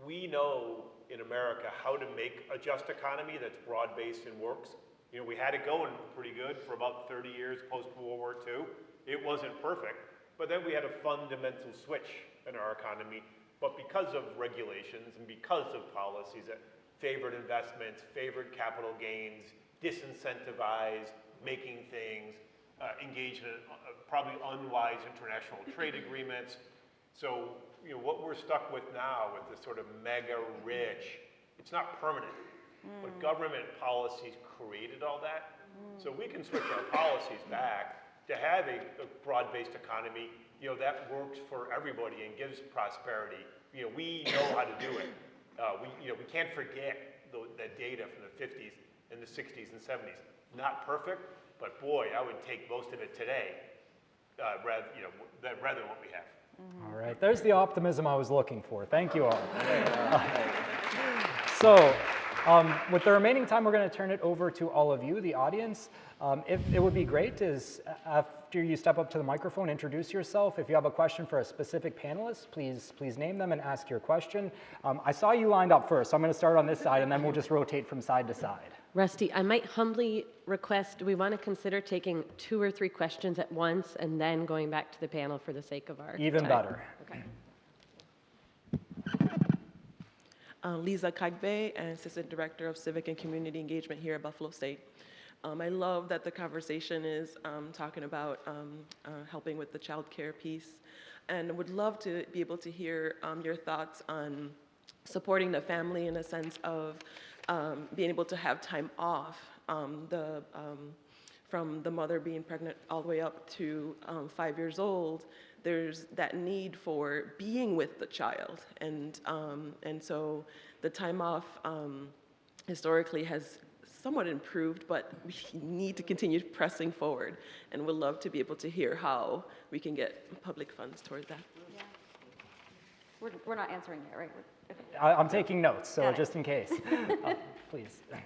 we know in America how to make a just economy that's broad-based and works. You know, we had it going pretty good for about 30 years post-World War II. It wasn't perfect, but then we had a fundamental switch in our economy. But because of regulations and because of policies that favored investments, favored capital gains, disincentivized making things, engaged in probably unwise international trade agreements. So, you know, what we're stuck with now with this sort of mega rich, it's not permanent, but government policies created all that. So we can switch our policies back to have a broad-based economy, you know, that works for everybody and gives prosperity. You know, we know how to do it. We can't forget that data from the 50s and the 60s and 70s. Not perfect, but boy, I would take most of it today, rather than what we have. All right, there's the optimism I was looking for. Thank you all. So, with the remaining time, we're going to turn it over to all of you, the audience. If it would be great is after you step up to the microphone, introduce yourself. If you have a question for a specific panelist, please name them and ask your question. I saw you lined up first, so I'm going to start on this side, and then we'll just rotate from side to side. Rusty, I might humbly request, do we want to consider taking 2 or 3 questions at once and then going back to the panel for the sake of our Even time? better. Okay. Lisa Kagbe, Assistant Director of Civic and Community Engagement here at Buffalo State. I love that the conversation is talking about helping with the childcare piece, and would love to be able to hear your thoughts on supporting the family in a sense of being able to have time off, from the mother being pregnant all the way up to 5 years old. There's that need for being with the child, and so the time off historically has somewhat improved, but we need to continue pressing forward, and would love to be able to hear how we can get public funds toward that. Yeah. We're not answering that, right? Okay. I'm taking notes, so Got it. just in case. Please. I'm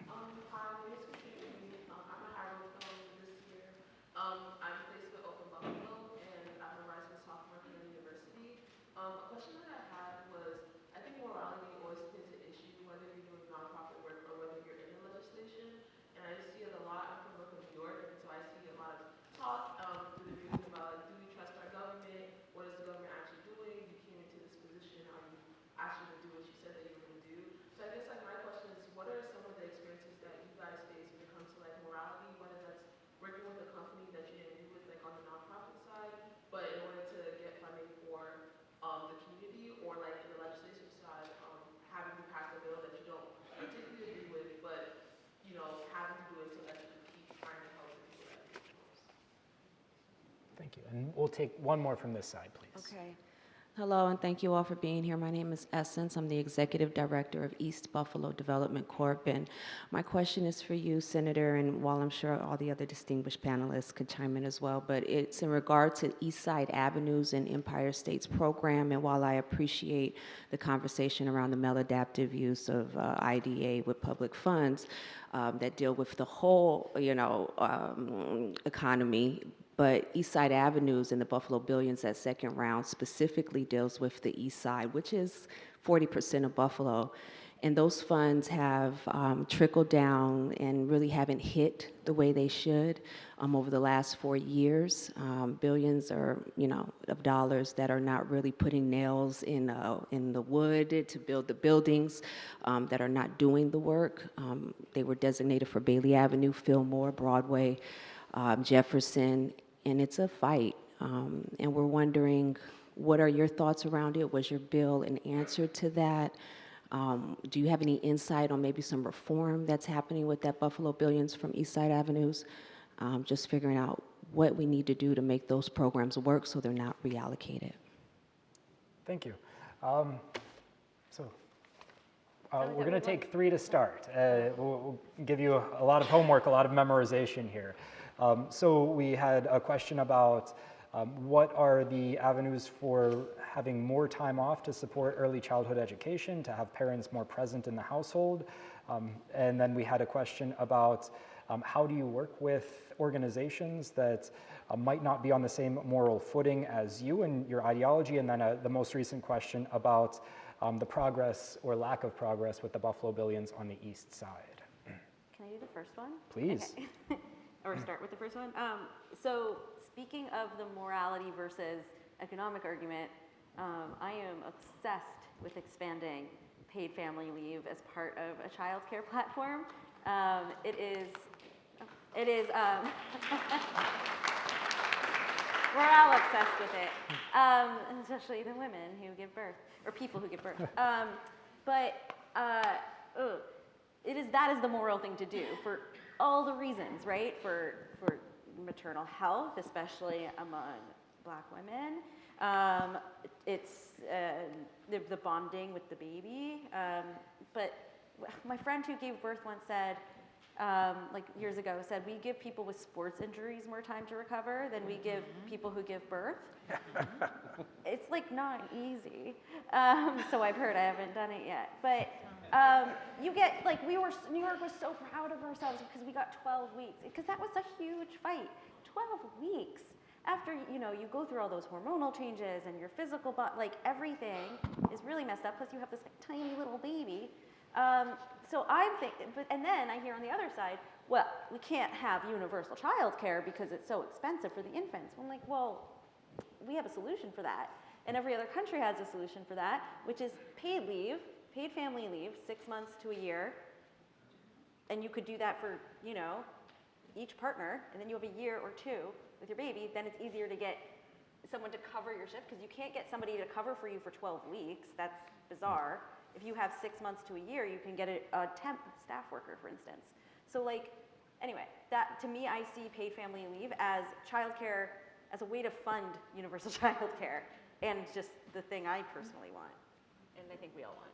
basically open Buffalo, and I'm a rising sophomore here at the university. Thank you. And we'll take one more from this side, please. Okay. Hello, and thank you all for being here. My name is Essence. I'm the Executive Director of East Buffalo Development Corp. And my question is for you, Senator, and while I'm sure all the other distinguished panelists could chime in as well, but it's in regard to East Side Avenues and Empire State's program. And while I appreciate the conversation around the maladaptive use of IDA with public funds that deal with the whole, economy, but East Side Avenues and the Buffalo Billions, that second round, specifically deals with the East Side, which is 40% of Buffalo. And those funds have trickled down and really haven't hit the way they should over the last 4 years. Billions of dollars that are not really putting nails in the wood to build the buildings, that are not doing the work. They were designated for Bailey Avenue, Fillmore, Broadway, Jefferson, and it's a fight. And we're wondering, what are your thoughts around it? Was your bill an answer to that? Do you have any insight on maybe some reform that's happening with that Buffalo Billions from East Side Avenues? Just figuring out what we need to do to make those programs work so they're not reallocated. Thank you. We're going to take 3 to start. We'll give you a lot of homework, a lot of memorization here. So we had a question about what are the avenues for having more time off to support early childhood education, to have parents more present in the household. And then we had a question about how do you work with organizations that might not be on the same moral footing as you and your ideology. And then the most recent question about the progress or lack of progress with the Buffalo Billions on the east side. Can I do the first one? Please. Okay. Or start with the first one. So speaking of the morality versus economic argument, I am obsessed with expanding paid family leave as part of a child care platform. It is, we're all obsessed with it, especially the women who give birth, or people who give birth. That is the moral thing to do for all the reasons, right? For maternal health, especially among Black women. It's the bonding with the baby. But my friend who gave birth once said, like years ago, said, we give people with sports injuries more time to recover than we give people who give birth. It's like not easy. So I've heard, I haven't done it yet. But you get, like, New York was so proud of ourselves because we got 12 weeks, because that was a huge fight. 12 weeks after, you go through all those hormonal changes and your physical body, like everything is really messed up, plus you have this like, tiny little baby. So I'm thinking, and then I hear on the other side, well, we can't have universal child care because it's so expensive for the infants. I'm like, well, we have a solution for that. And every other country has a solution for that, which is paid leave, paid family leave, 6 months to a year. And you could do that for, each partner, and then you have a year or 2 with your baby. Then it's easier to get someone to cover your shift, because you can't get somebody to cover for you for 12 weeks. That's bizarre. If you have 6 months to a year, you can get a temp staff worker, for instance. So anyway, that to me, I see paid family leave as childcare, as a way to fund universal childcare, and just the thing I personally want, and I think we all want.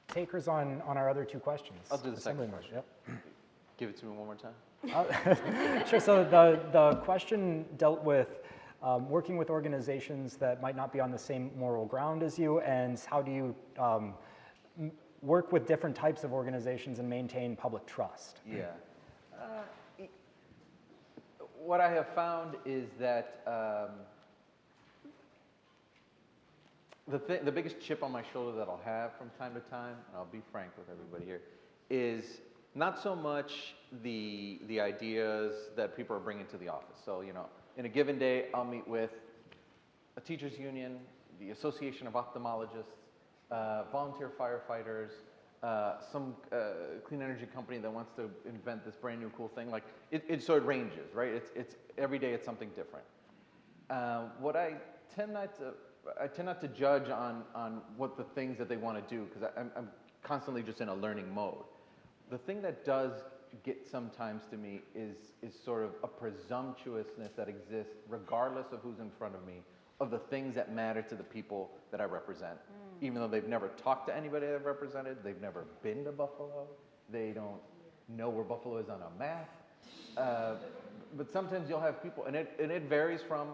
Takers on our other 2 questions. I'll do the second Assemblyman, question. Yep. Give it to me one more time. Sure. So the question dealt with working with organizations that might not be on the same moral ground as you, and how do you work with different types of organizations and maintain public trust? Yeah. What I have found is that the biggest chip on my shoulder that I'll have from time to time, and I'll be frank with everybody here, is not so much the ideas that people are bringing to the office. So, in a given day, I'll meet with a teachers union, the Association of Ophthalmologists, volunteer firefighters, some clean energy company that wants to invent this brand new cool thing. Like so it ranges, right? It's every day it's something different. What I tend not to judge on what the things that they want to do, because I'm constantly just in a learning mode. The thing that does get sometimes to me is sort of a presumptuousness that exists regardless of who's in front of me, of the things that matter to the people that I represent. Even though they've never talked to anybody I've represented, they've never been to Buffalo, they don't know where Buffalo is on a map. But sometimes you'll have people, and it varies from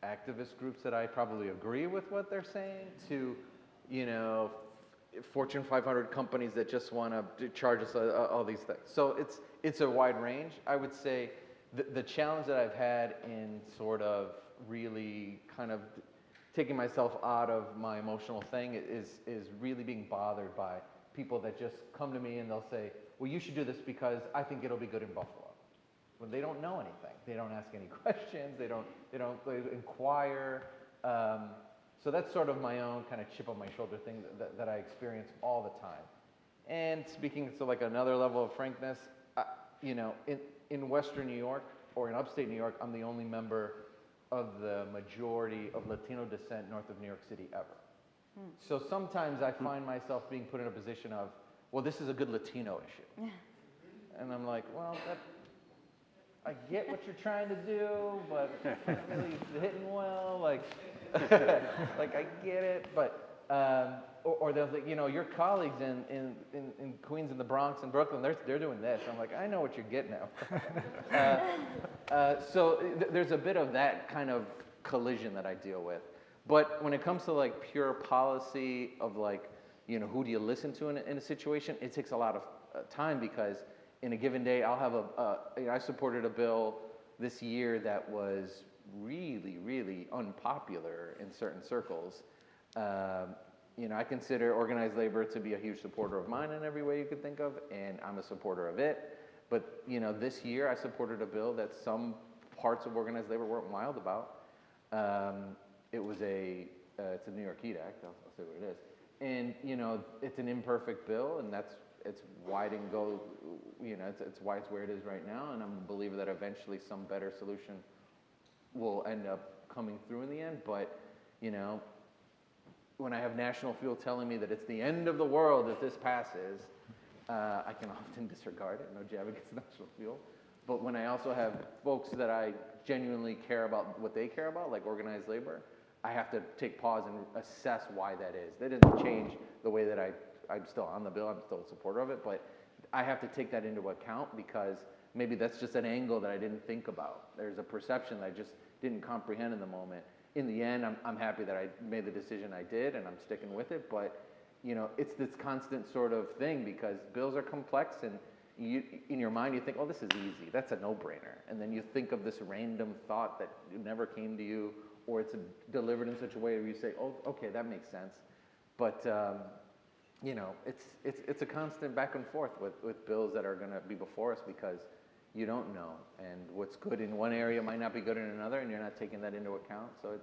activist groups that I probably agree with what they're saying to, you know, Fortune 500 companies that just want to charge us all these things. So it's a wide range. I would say the challenge that I've had in sort of really kind of taking myself out of my emotional thing is really being bothered by people that just come to me and they'll say, well, you should do this because I think it'll be good in Buffalo. When they don't know anything, they don't ask any questions, they don't inquire. So that's sort of my own kind of chip on my shoulder thing that I experience all the time. And speaking to like another level of frankness, you know, in Western New York or in upstate New York, I'm the only member of the majority of Latino descent north of New York City ever. So sometimes I find myself being put in a position of, well, this is a good Latino issue. And I'm like, well, I get what you're trying to do, but it's not really hitting well. Like, like I get it, but or they'll say, you know, your colleagues in Queens and the Bronx and Brooklyn, they're doing this. I'm like, I know what you're getting at. So there's a bit of that kind of collision that I deal with. But when it comes to like pure policy of like, you know, who do you listen to in a situation, it takes a lot of time because in a given day, I'll have I supported a bill this year that was really, really unpopular in certain circles. You know, I consider organized labor to be a huge supporter of mine in every way you could think of, and I'm a supporter of it. But, you know, this year I supported a bill that some parts of organized labor weren't wild about. It was it's a New York Heat Act, I'll say what it is. And, you know, it's an imperfect bill, and it's why didn't go, you know, it's why it's where it is right now, and I'm a believer that eventually some better solution will end up coming through in the end. But, you know, when I have National Fuel telling me that it's the end of the world if this passes, I can often disregard it, no jab against National Fuel. But when I also have folks that I genuinely care about what they care about, like organized labor, I have to take pause and assess why that is. That doesn't change the way that I'm still on the bill, I'm still a supporter of it, but I have to take that into account because maybe that's just an angle that I didn't think about. There's a perception that I just didn't comprehend in the moment. In the end, I'm happy that I made the decision I did and I'm sticking with it, but you know, it's this constant sort of thing because bills are complex and in your mind you think, oh, this is easy, that's a no-brainer. And then you think of this random thought that never came to you, or it's delivered in such a way where you say, oh, okay, that makes sense. But you know, it's a constant back and forth with bills that are going to be before us because you don't know, and what's good in one area might not be good in another, and you're not taking that into account. So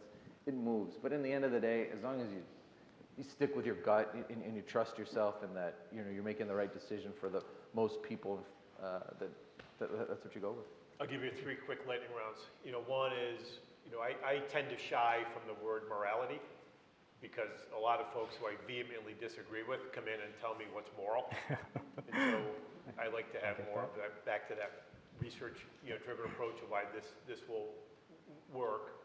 it moves. But in the end of the day, as long as you stick with your gut and you trust yourself, and that you know you're making the right decision for the most people, that's what you go with. I'll give you 3 quick lightning rounds. You know, one is, you know, I tend to shy from the word morality because a lot of folks who I vehemently disagree with come in and tell me what's moral. And so I like to have more of that, back to that research, you know, driven approach of why this will work.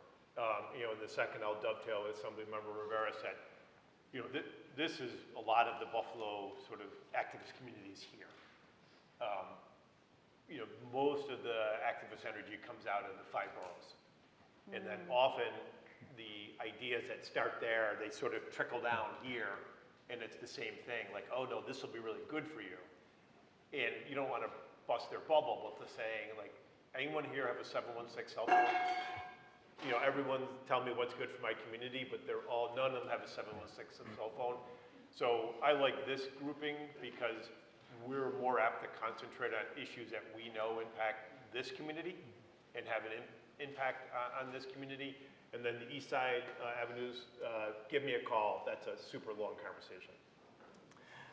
You know, and the second I'll dovetail as Assemblymember Rivera said, you know, this is a lot of the Buffalo sort of activist communities here. You know, most of the activist energy comes out of the 5 boroughs. And then often the ideas that start there, they sort of trickle down here, and it's the same thing, like, oh no, this will be really good for you. And you don't want to bust their bubble with the saying, like, anyone here have a 716 cell phone? You know, everyone tell me what's good for my community, but none of them have a 716 cell phone. So I like this grouping because we're more apt to concentrate on issues that we know impact this community and have an impact on this community. And then the East Side avenues, give me a call. That's a super long conversation.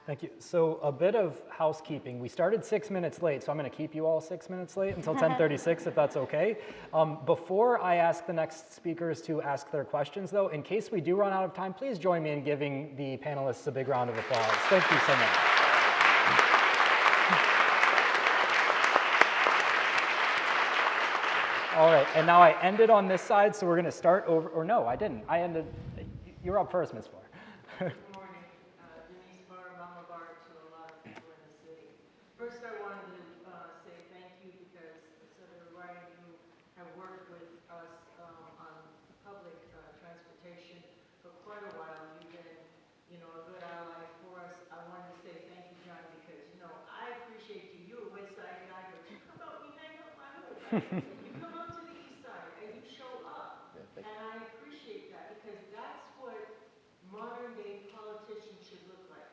Thank you. So a bit of housekeeping. We started 6 minutes late, so I'm going to keep you all 6 minutes late until 10:36, if that's okay. Before I ask the next speakers to ask their questions, though, in case we do run out of time, please join me in giving the panelists a big round of applause. Thank you so much. All right, and now I ended on this side, so we're going to start over, or no, I didn't. I ended, you're up first, Ms. Farr. Good morning. Denise Barr, Mama Bar to a lot of people in the city. First, I wanted to say thank you because Senator Ryan, you have worked with us on public transportation for quite a while. You've been, a good ally for us. I wanted to say thank you, John, because, I appreciate you. You're a West Side guy, but you come out and you hang out my hood. You come out to the East Side and you show up. And I appreciate that because that's what modern day politicians should look like.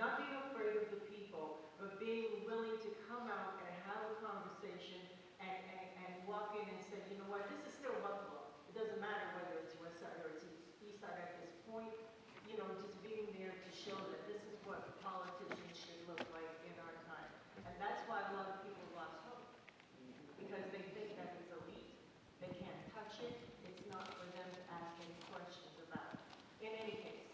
Not being afraid of the people, but being willing to come out and have a conversation and walk in and say, you know what, this is still Buffalo. It doesn't matter whether it's West Side or it's East Side at this point. Just being there to show that this is what politicians should look like in our time. And that's why a lot of people lost hope. Because they think that it's elite. They can't touch it. It's not for them to ask any questions about. In any case,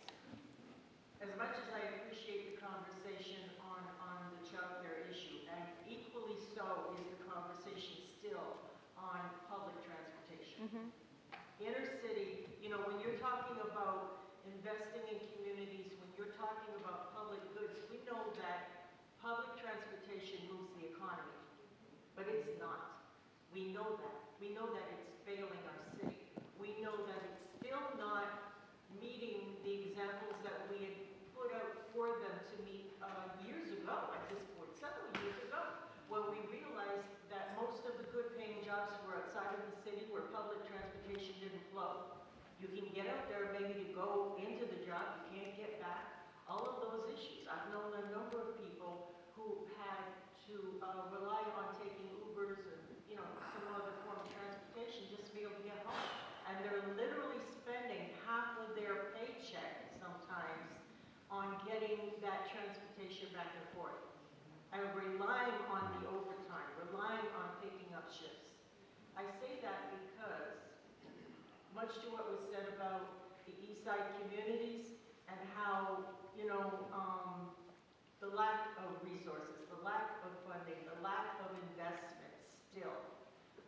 as much as I appreciate the conversation on the childcare issue, and equally so is the conversation still on public transportation. Inner city, when you're talking about investing in communities, when you're talking about public goods, we know that public transportation moves the economy, but it's not. We know that. We know that it's failing our city. We know that it's still not meeting the examples that we had put out for them to meet years ago at this point, several years ago, when we realized that most of the good paying jobs were outside of the city where public transportation didn't flow. You can get out there maybe to go into the job, you can't get back. All of those issues. I've known a number of people who had to rely on taking Ubers and some other form of transportation just to be able to get home. And they're literally spending half of their paycheck sometimes on getting that transportation back and forth. And relying on the overtime, relying on picking up shifts. I say that because much to what was said about the East Side communities and how, the lack of resources, the lack of funding, the lack of investment still.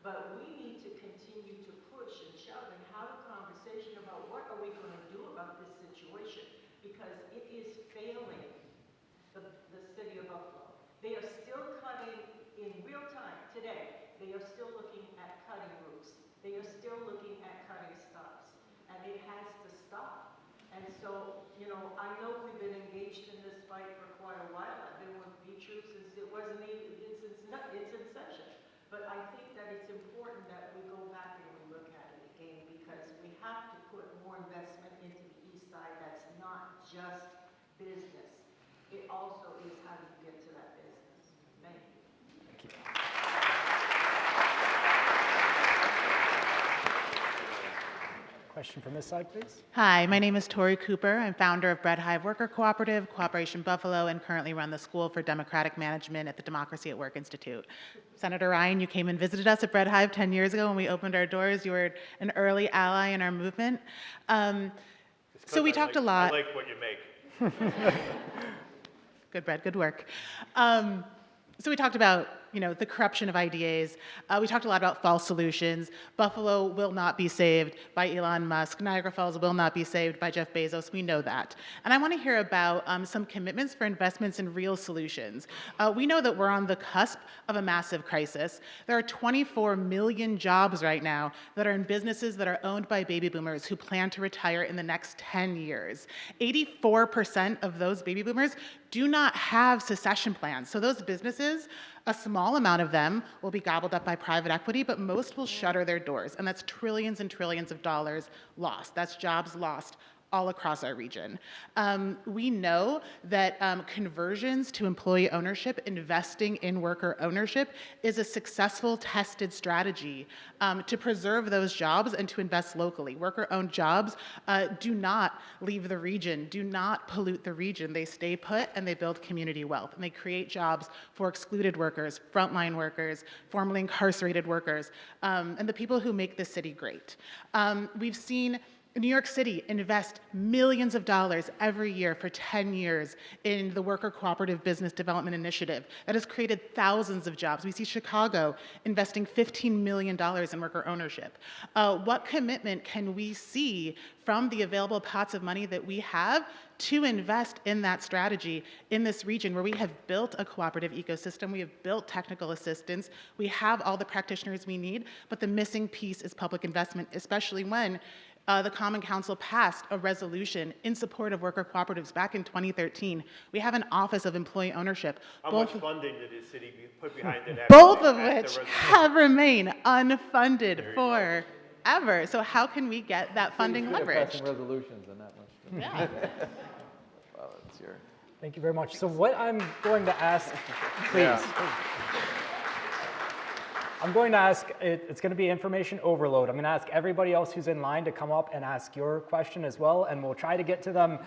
But we need to continue to push and shove and have a conversation about what are we going to do about this situation, because it is failing the city of Buffalo. They are still cutting in real time today. They are still looking at cutting routes. They are still looking at cutting stops, and it has to stop. And so, I know we've been engaged in this fight for quite a while. I've been with B-Troop since it wasn't even, it's inception. But I think that it's important that we go back and we look at it again, because we have to put more investment into the East Side. That's not just business. It also is how you get to that business. Thank you. Thank you. Question from this side, please. Hi, my name is Tori Cooper. I'm founder of Bread Hive Worker Cooperative, Cooperation Buffalo, and currently run the School for Democratic Management at the Democracy at Work Institute. Senator Ryan, you came and visited us at Bread Hive 10 years ago when we opened our doors. You were an early ally in our movement. So we talked a lot. I like what you make. Good bread, good work. So we talked about, the corruption of IDAs. We talked a lot about false solutions. Buffalo will not be saved by Elon Musk. Niagara Falls will not be saved by Jeff Bezos. We know that. And I want to hear about some commitments for investments in real solutions. We know that we're on the cusp of a massive crisis. There are 24 million jobs right now that are in businesses that are owned by baby boomers who plan to retire in the next 10 years. 84% of those baby boomers do not have succession plans. So those businesses, a small amount of them will be gobbled up by private equity, but most will shutter their doors. And that's trillions and trillions of dollars lost. That's jobs lost all across our region. We know that conversions to employee ownership, investing in worker ownership, is a successful, tested strategy to preserve those jobs and to invest locally. Worker-owned jobs do not leave the region, do not pollute the region. They stay put and they build community wealth, and they create jobs for excluded workers, frontline workers, formerly incarcerated workers, and the people who make this city great. We've seen New York City invests millions of dollars every year for 10 years in the Worker Cooperative Business Development Initiative. That has created thousands of jobs. We see Chicago investing $15 million in worker ownership. What commitment can we see from the available pots of money that we have to invest in that strategy in this region where we have built a cooperative ecosystem, we have built technical assistance, we have all the practitioners we need, but the missing piece is public investment, especially when the Common Council passed a resolution in support of worker cooperatives back in 2013. We have an Office of Employee Ownership. How much funding did the city put behind it? Both of which have remained unfunded forever. So how can we get that funding leveraged? Resolutions and that much. Yeah. Well, that's your. Thank you very much. So what I'm going to ask, please. Yeah. I'm going to ask, it's going to be information overload. I'm going to ask everybody else who's in line to come up and ask your question as well, and we'll try to get to them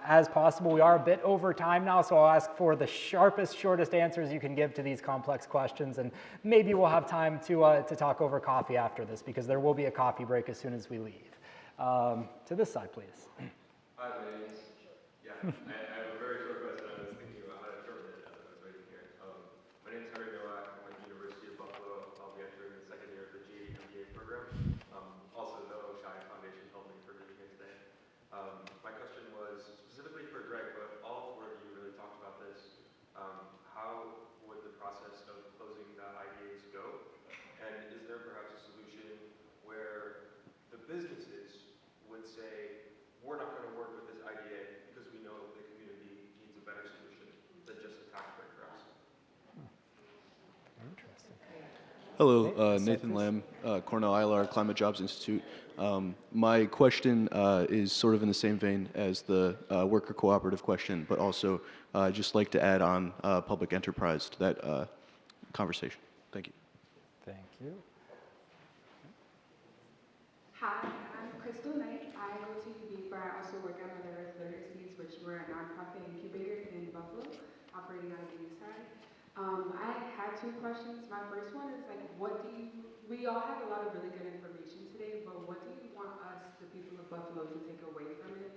as possible. We are a bit over time now, so I'll ask for the sharpest, shortest answers you can give to these complex questions, and maybe we'll have time to talk over coffee after this, because there will be a coffee break as soon as we leave. To this side, please. Hi, my name is, I have a very short question. I was thinking about how to shorten it as I was waiting here. My name is Jon Rivera. I'm with the University of Buffalo. I'll be entering the second year of the GED MBA program. Also, no Shy Foundation helped me for being here today. My question was specifically for Greg, but all four of you really talked about this. How would the process of closing the IDAs go? And is there perhaps a solution where the businesses would say, we're not going to work with this IDA because we know the community needs a better solution than just a tax break for us? Interesting. Hello, Nathan Lamb, Cornell ILR Climate Jobs Institute. My question is sort of in the same vein as the worker cooperative question, but also just like to add on public enterprise to that conversation. Thank you. Thank you. Hi, I'm Crystal Knight. I go to UB, but I also work at Moderator, which we're a nonprofit incubator in Buffalo, operating out of the east side. I had two questions. My first one is like, we all have a lot of really good information today, but what do you want us, the people of Buffalo, to take away from it?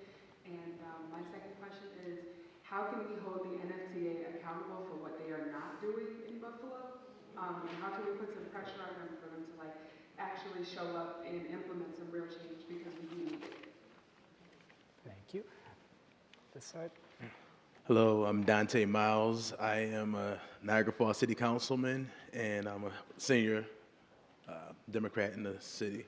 And my second question is, how can we hold the NFTA accountable for what they are not doing in Buffalo? And how can we put some pressure on them for them to like actually show up and implement some real change, because we do need it. Thank you. This side. Hello, I'm Dante Miles. I am a Niagara Falls City Councilman, and I'm a senior Democrat in the city.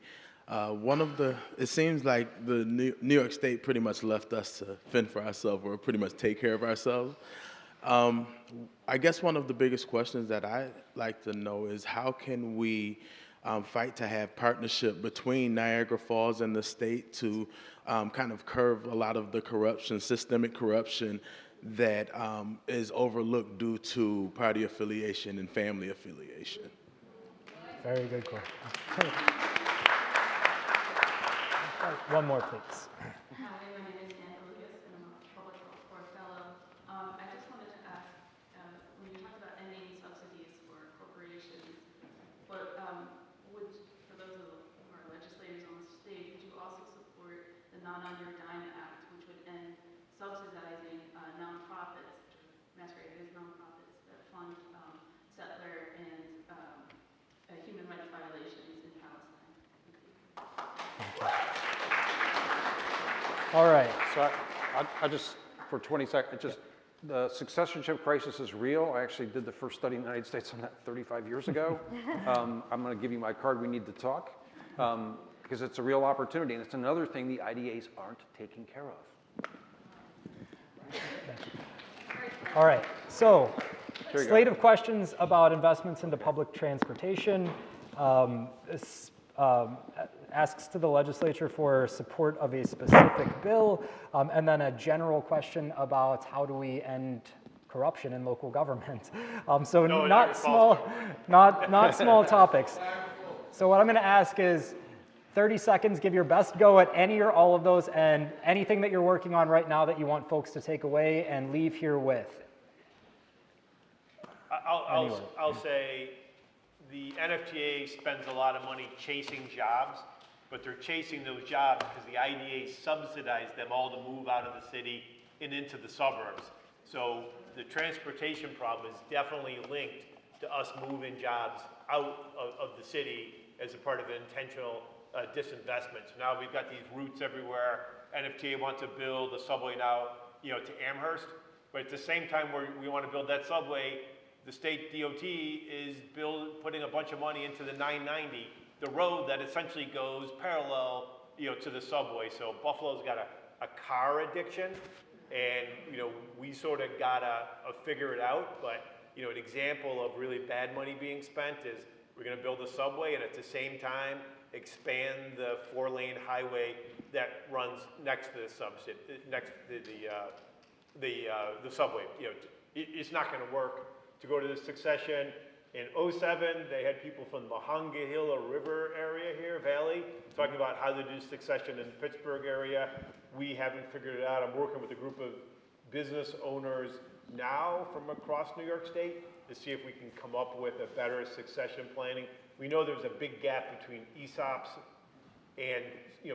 It seems like the New York State pretty much left us to fend for ourselves, or pretty much take care of ourselves. I guess one of the biggest questions that I'd like to know is, how can we fight to have partnership between Niagara Falls and the state to kind of curb a lot of the corruption, systemic corruption that is overlooked due to party affiliation and family affiliation? Very good question. One more, please. Hi, my name is Anna Lucas, and I'm a public health corps fellow. I just wanted to ask, when you talked about ending subsidies for corporations, but for those of our legislators on the stage, would you also support the Not on Your Dime Act, which would end subsidizing nonprofits, masqueraded as nonprofits, that fund settler and human rights violations in Palestine? All right. So I just, for 20 seconds, the successorship crisis is real. I actually did the first study in the United States on that 35 years ago. I'm going to give you my card. We need to talk, because it's a real opportunity, and it's another thing the IDAs aren't taking care of. All right. So, slate of questions about investments into public transportation. Asks to the legislature for support of a specific bill, and then a general question about how do we end corruption in local government. So no, not small topics. So what I'm going to ask is 30 seconds, give your best go at any or all of those, and anything that you're working on right now that you want folks to take away and leave here with. I'll say the NFTA spends a lot of money chasing jobs but they're chasing those jobs because the IDA subsidized them all to move out of the city and into the suburbs. So the transportation problem is definitely linked to us moving jobs out of the city as a part of an intentional disinvestment. So now we've got these routes everywhere. NFTA wants to build a subway now, to Amherst, but at the same time we want to build that subway, the state DOT is putting a bunch of money into the 990, the road that essentially goes parallel, to the subway. So Buffalo's got a car addiction, and we sort of gotta figure it out. But an example of really bad money being spent is we're going to build a subway and at the same time expand the 4-lane highway that runs next to the subway. It's not going to work. To go to the succession in '07, they had people from the Monongahela River area here, Valley, talking about how to do succession in the Pittsburgh area. We haven't figured it out. I'm working with a group of business owners now from across New York State to see if we can come up with a better succession planning. We know there's a big gap between ESOPs and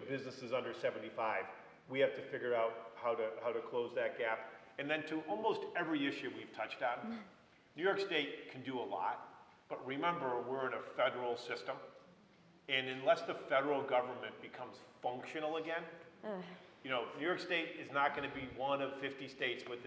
businesses under 75. We have to figure out how to close that gap. And then to almost every issue we've touched on, New York State can do a lot, but remember, we're in a federal system, and unless the federal government becomes functional again, New York State is not going to be one of 50 states with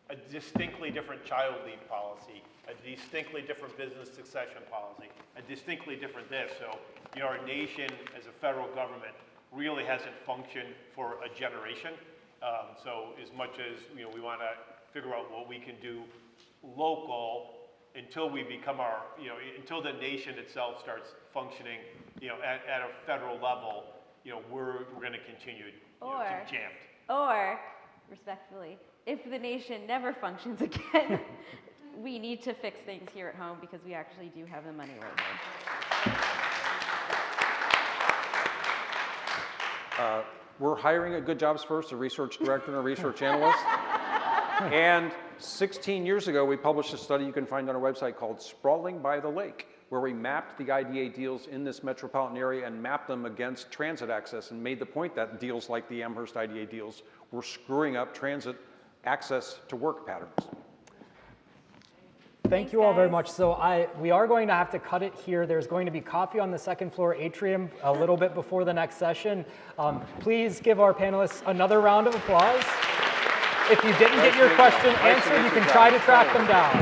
a distinctly different child leave policy, a distinctly different business succession policy, a distinctly different this. So, our nation as a federal government really hasn't functioned for a generation. So as much as we want to figure out what we can do local until we become until the nation itself starts functioning, at a federal level, we're going to continue to be jammed. Or, respectfully, if the nation never functions again, we need to fix things here at home because we actually do have the money right now. We're hiring a Good Jobs First, a research director and a research analyst. And 16 years ago, we published a study you can find on our website called Sprawling by the Lake, where we mapped the IDA deals in this metropolitan area and mapped them against transit access and made the point that deals like the Amherst IDA deals were screwing up transit access to work patterns. Thank you all very much. So we are going to have to cut it here. There's going to be coffee on the second floor atrium a little bit before the next session. Please give our panelists another round of applause. If you didn't get your question answered, you can try to track them down.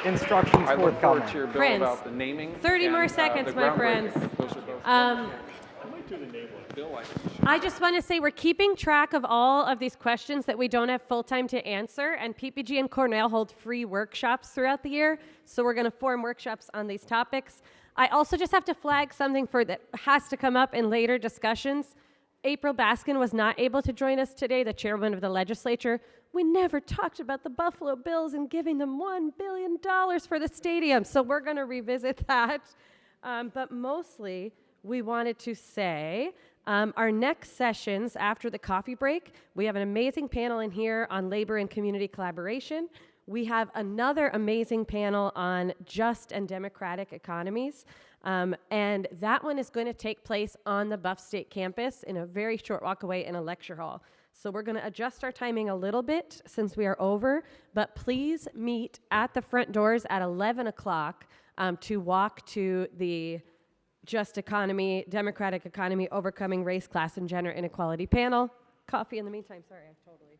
Instructions I look forward to your bill Friends, about the naming. 30 more seconds, my friends. I just want to say we're keeping track of all of these questions that we don't have full time to answer, and PPG and Cornell hold free workshops throughout the year, so we're going to form workshops on these topics. I also just have to flag something that has to come up in later discussions. April Baskin was not able to join us today, the chairwoman of the legislature. We never talked about the Buffalo Bills and giving them $1 billion for the stadium, so we're going to revisit that. But mostly, we wanted to say our next sessions after the coffee break, we have an amazing panel in here on labor and community collaboration. We have another amazing panel on just and democratic economies. And that one is going to take place on the Buff State campus in a very short walk away in a lecture hall. So we're going to adjust our timing a little bit since we are over, but please meet at the front doors at 11 o'clock to walk to the Just Economy, Democratic Economy, Overcoming Race, Class, and Gender Inequality panel. Coffee in the meantime. Sorry, I totally...